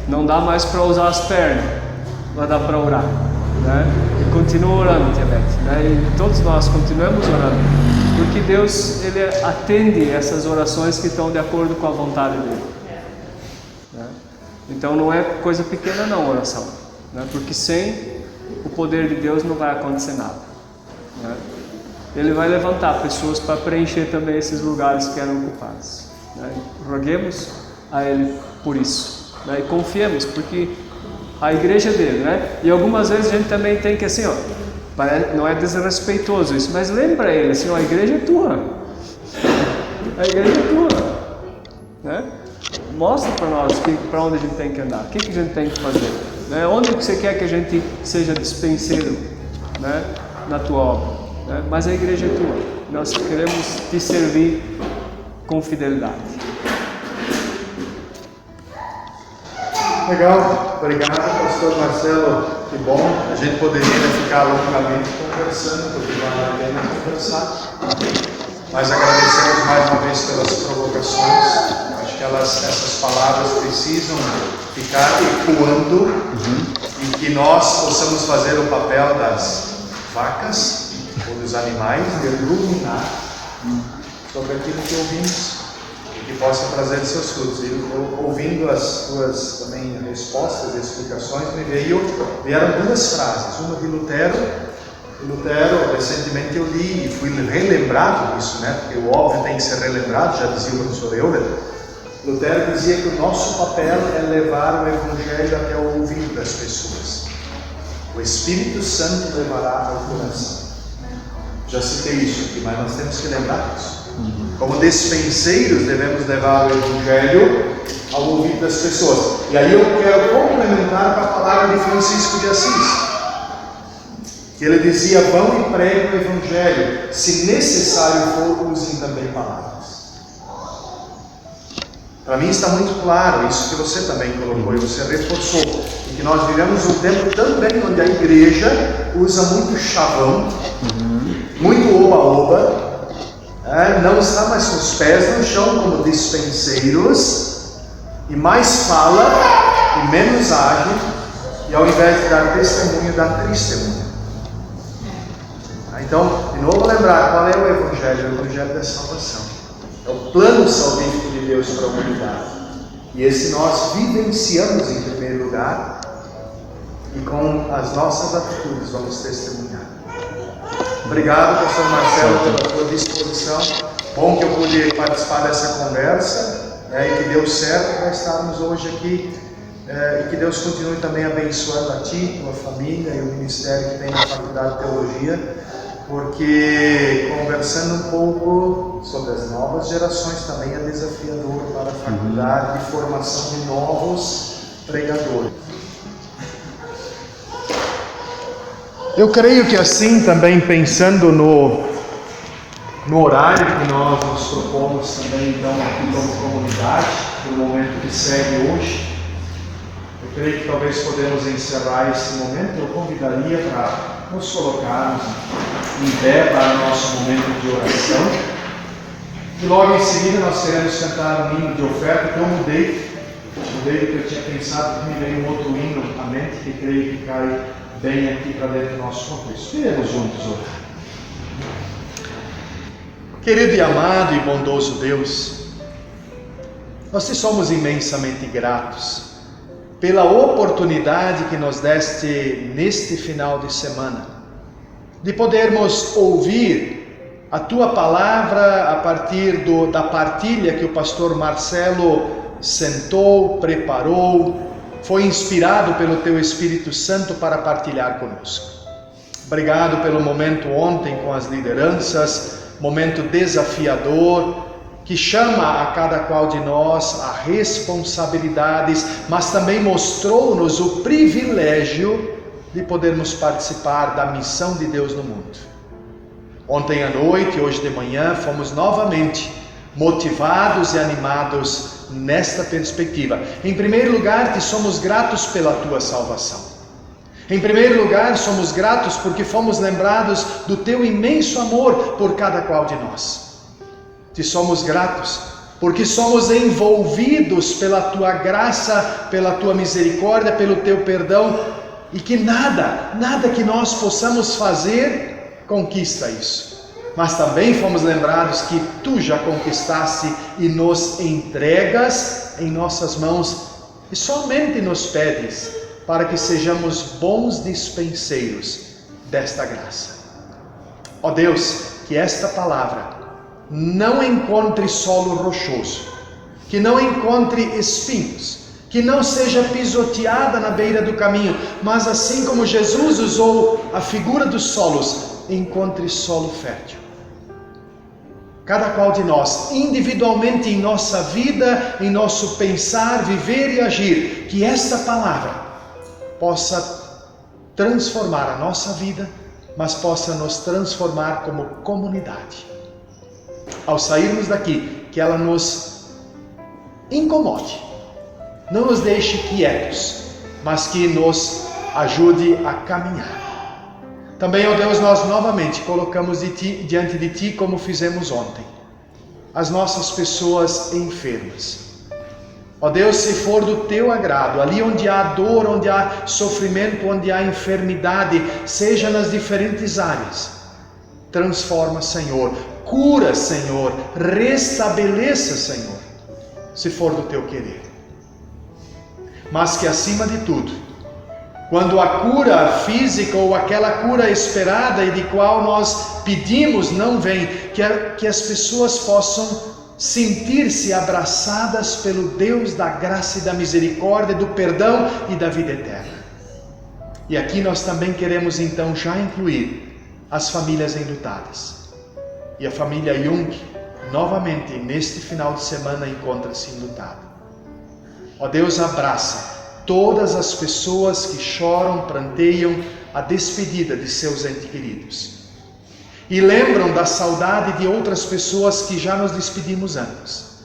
Não dá mais para usar as pernas, mas dá para orar, né? E continua orando, Tebete, né? E todos nós continuamos orando, porque Deus, ele atende essas orações que estão de acordo com a vontade dele, né? Então não é coisa pequena não, oração, né? Porque sem o poder de Deus não vai acontecer nada, né? Ele vai levantar pessoas para preencher também esses lugares que eram ocupados, né? Roguemos a Ele por isso, né? E confiemos, porque a igreja é dele, né? E algumas vezes a gente também tem que assim, não é desrespeitoso isso, mas lembra ele assim: a igreja é tua, a igreja é tua, né? Mostra para nós para onde a gente tem que andar, o que a gente tem que fazer, né? Onde você quer que a gente seja dispenseiro, né? Na tua obra, né? Mas a igreja é tua, nós queremos te servir com fidelidade. Legal, obrigado, pastor Marcelo. Que bom, a gente poderia ficar longamente conversando, porque vale a pena conversar. Mas agradecemos mais uma vez pelas provocações. Acho que essas palavras precisam ficar ecoando e que nós possamos fazer o papel das vacas ou dos animais de ruminar sobre aquilo que ouvimos, que possa trazer seus frutos. Eu, ouvindo as tuas também respostas e explicações, vieram duas frases. Uma de Lutero, recentemente eu li e fui relembrado disso, né? Porque o óbvio tem que ser relembrado, já dizia o professor Euler. Lutero dizia que o nosso papel é levar o Evangelho até o ouvido das pessoas. o Espírito Santo levará ao coração. Já citei isso aqui, mas nós temos que lembrar disso. Como despenseiros, devemos levar o Evangelho ao ouvido das pessoas. E aí eu quero complementar com a palavra de Francisco de Assis, que ele dizia: vão e preguem o Evangelho, se necessário for, usem também palavras. Para mim está muito claro isso que você também colocou e você reforçou, e que nós vivemos um tempo também onde a igreja usa muito chavão, muito oba-oba, não está mais com os pés no chão como dispenseiros, e mais fala e menos age, e ao invés de dar testemunho, dá testemunho. Então, de novo lembrar, qual é o Evangelho? O Evangelho da salvação. É o plano salvífico de Deus para a humanidade. E esse nós vivenciamos em primeiro lugar, e com as nossas atitudes vamos testemunhar. Obrigado, pastor Marcelo, pela tua disposição. Bom que eu pude participar dessa conversa, e que deu certo para estarmos hoje aqui. E que Deus continue também abençoando a ti, tua família e o ministério que tem na Faculdade de Teologia, porque conversando um pouco sobre as novas gerações também é desafiador para a faculdade de formação de novos pregadores. Eu creio que assim também, pensando no horário que nós nos propomos também então aqui como comunidade, no momento que segue hoje, eu creio que talvez podemos encerrar esse momento. Eu convidaria para nos colocarmos em pé para o nosso momento de oração. E logo em seguida nós queremos cantar um hino de oferta que eu mudei do que eu tinha pensado, que me veio um outro hino à mente que creio que cai bem aqui para dentro do nosso contexto. Iremos juntos orar. Querido e amado e bondoso Deus, nós te somos imensamente gratos pela oportunidade que nos deste neste final de semana, de podermos ouvir a tua palavra a partir da partilha que o pastor Marcelo sentou, preparou, foi inspirado pelo teu Espírito Santo para partilhar conosco. Obrigado pelo momento ontem com as lideranças, momento desafiador, que chama a cada qual de nós a responsabilidades, mas também mostrou-nos o privilégio de podermos participar da missão de Deus no mundo. Ontem à noite e hoje de manhã fomos novamente motivados e animados nesta perspectiva. Em primeiro lugar, te somos gratos pela tua salvação. Em primeiro lugar, somos gratos porque fomos lembrados do teu imenso amor por cada qual de nós. Te somos gratos porque somos envolvidos pela tua graça, pela tua misericórdia, pelo teu perdão, e que nada que nós possamos fazer conquista isso. Mas também fomos lembrados que tu já conquistaste e nos entregas em nossas mãos e somente nos pedes para que sejamos bons dispenseiros desta graça. Ó Deus, que esta palavra não encontre solo rochoso, que não encontre espinhos, que não seja pisoteada na beira do caminho, mas assim como Jesus usou a figura dos solos, encontre solo fértil. Cada qual de nós, individualmente em nossa vida, em nosso pensar, viver e agir, que esta palavra possa transformar a nossa vida, mas possa nos transformar como comunidade. Ao sairmos daqui, que ela nos incomode, não nos deixe quietos, mas que nos ajude a caminhar. Também, ó Deus, nós novamente colocamos diante de Ti, como fizemos ontem, as nossas pessoas enfermas. Ó Deus, se for do Teu agrado, ali onde há dor, onde há sofrimento, onde há enfermidade, seja nas diferentes áreas, transforma, Senhor, cura, Senhor, restabeleça, Senhor, se for do Teu querer. Mas que acima de tudo, quando a cura física ou aquela cura esperada e de qual nós pedimos não vem, que as pessoas possam sentir-se abraçadas pelo Deus da graça e da misericórdia, do perdão e da vida eterna. E aqui nós também queremos então já incluir as famílias enlutadas. E a família Jung, novamente, neste final de semana, encontra-se enlutada. Ó Deus, abraça todas as pessoas que choram, pranteiam a despedida de seus entes queridos. E lembram da saudade de outras pessoas que já nos despedimos antes.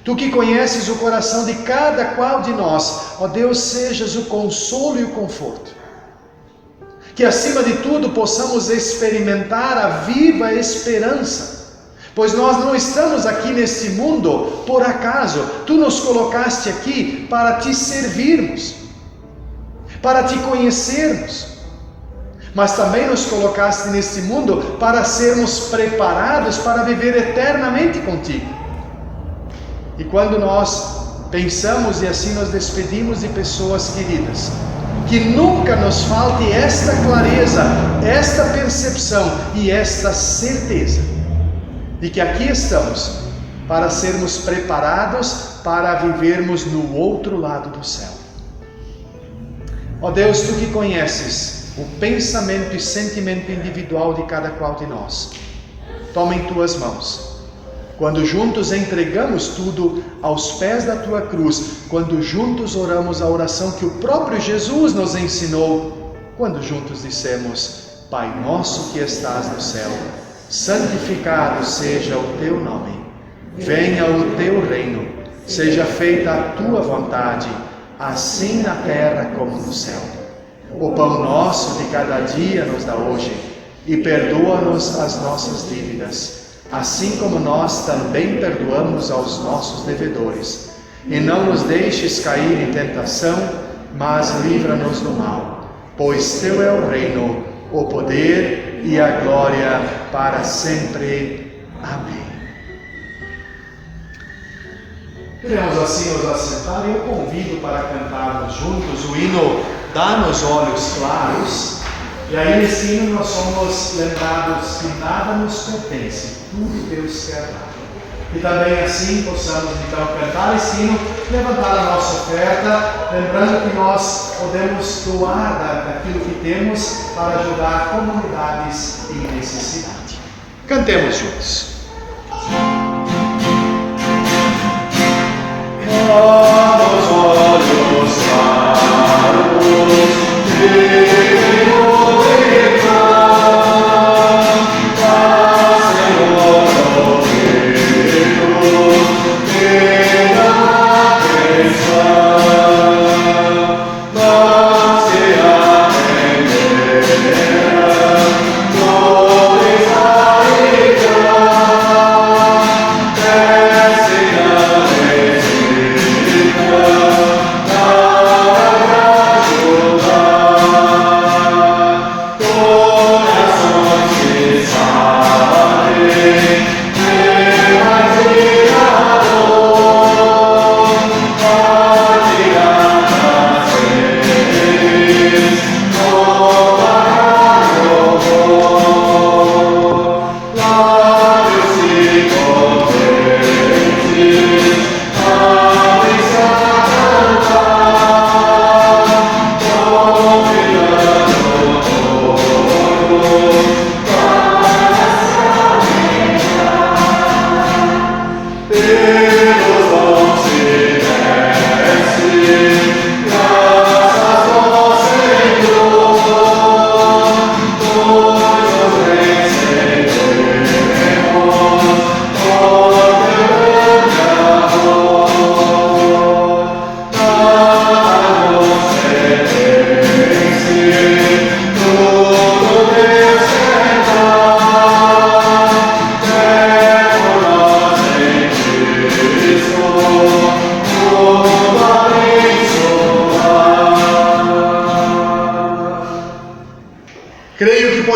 Tu que conheces o coração de cada qual de nós, ó Deus, sejas o consolo e o conforto. Que acima de tudo possamos experimentar a viva esperança, pois nós não estamos aqui neste mundo por acaso. Tu nos colocaste aqui para te servirmos, para te conhecermos, mas também nos colocaste neste mundo para sermos preparados para viver eternamente contigo. E quando nós pensamos e assim nos despedimos de pessoas queridas, que nunca nos falte esta clareza, esta percepção e esta certeza de que aqui estamos para sermos preparados para vivermos no outro lado do céu. Ó Deus, Tu que conheces o pensamento e sentimento individual de cada qual de nós, toma em Tuas mãos. Quando juntos entregamos tudo aos pés da Tua cruz, quando juntos oramos a oração que o próprio Jesus nos ensinou, quando juntos dissemos: Pai nosso que estás no céu, santificado seja o Teu nome, venha o Teu reino, seja feita a Tua vontade, assim na terra como no céu. O pão nosso de cada dia nos dá hoje, e perdoa-nos as nossas dívidas, assim como nós também perdoamos aos nossos devedores. E não nos deixes cair em tentação, mas livra-nos do mal. Pois Teu é o reino, o poder e a glória para sempre. Amém. Queremos assim nos assentar e eu convido para cantarmos juntos o hino Dá-nos Olhos Claros. E aí nesse hino nós somos lembrados que nada nos pertence, tudo Deus quer dar. E também assim possamos então cantar esse hino, levantar a nossa oferta, lembrando que nós podemos doar daquilo que temos para ajudar comunidades em necessidade. Cantemos juntos. Dá-nos olhos claros,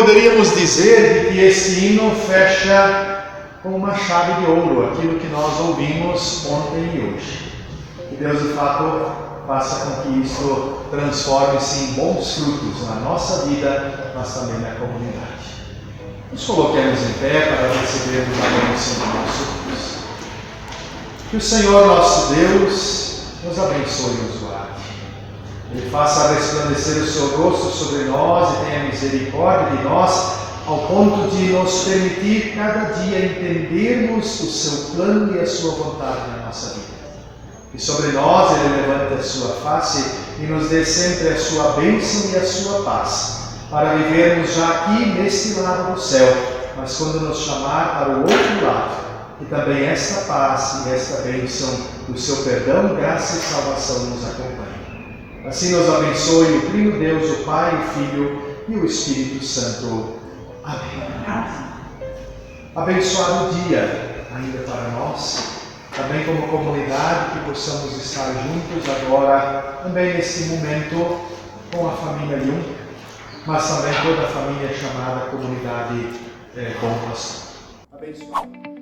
poderíamos dizer que esse hino fecha com uma chave de ouro aquilo que nós ouvimos ontem e hoje. Que Deus de fato faça com que isso transforme-se em bons frutos na nossa vida, mas também na comunidade. Nos coloquemos em pé para recebermos a bênção do nosso Deus. Que o Senhor nosso Deus nos abençoe e nos guarde. Ele faça resplandecer o seu rosto sobre nós e tenha misericórdia de nós, ao ponto de nos permitir cada dia entendermos o seu plano e a sua vontade na nossa vida. Que sobre nós Ele levante a sua face e nos dê sempre a sua bênção e a sua paz, para vivermos já aqui neste lado do céu, mas quando nos chamar para o outro lado, que também esta paz e esta bênção do seu perdão, graça e salvação nos acompanhe. Assim nos abençoe o Trino Deus, o Pai, o Filho e o Espírito Santo. Amém. Abençoado dia ainda para nós, também como comunidade, que possamos estar juntos agora, também neste momento, com a família Jung, mas também toda a família chamada Comunidade Bom Pastor. Abençoado.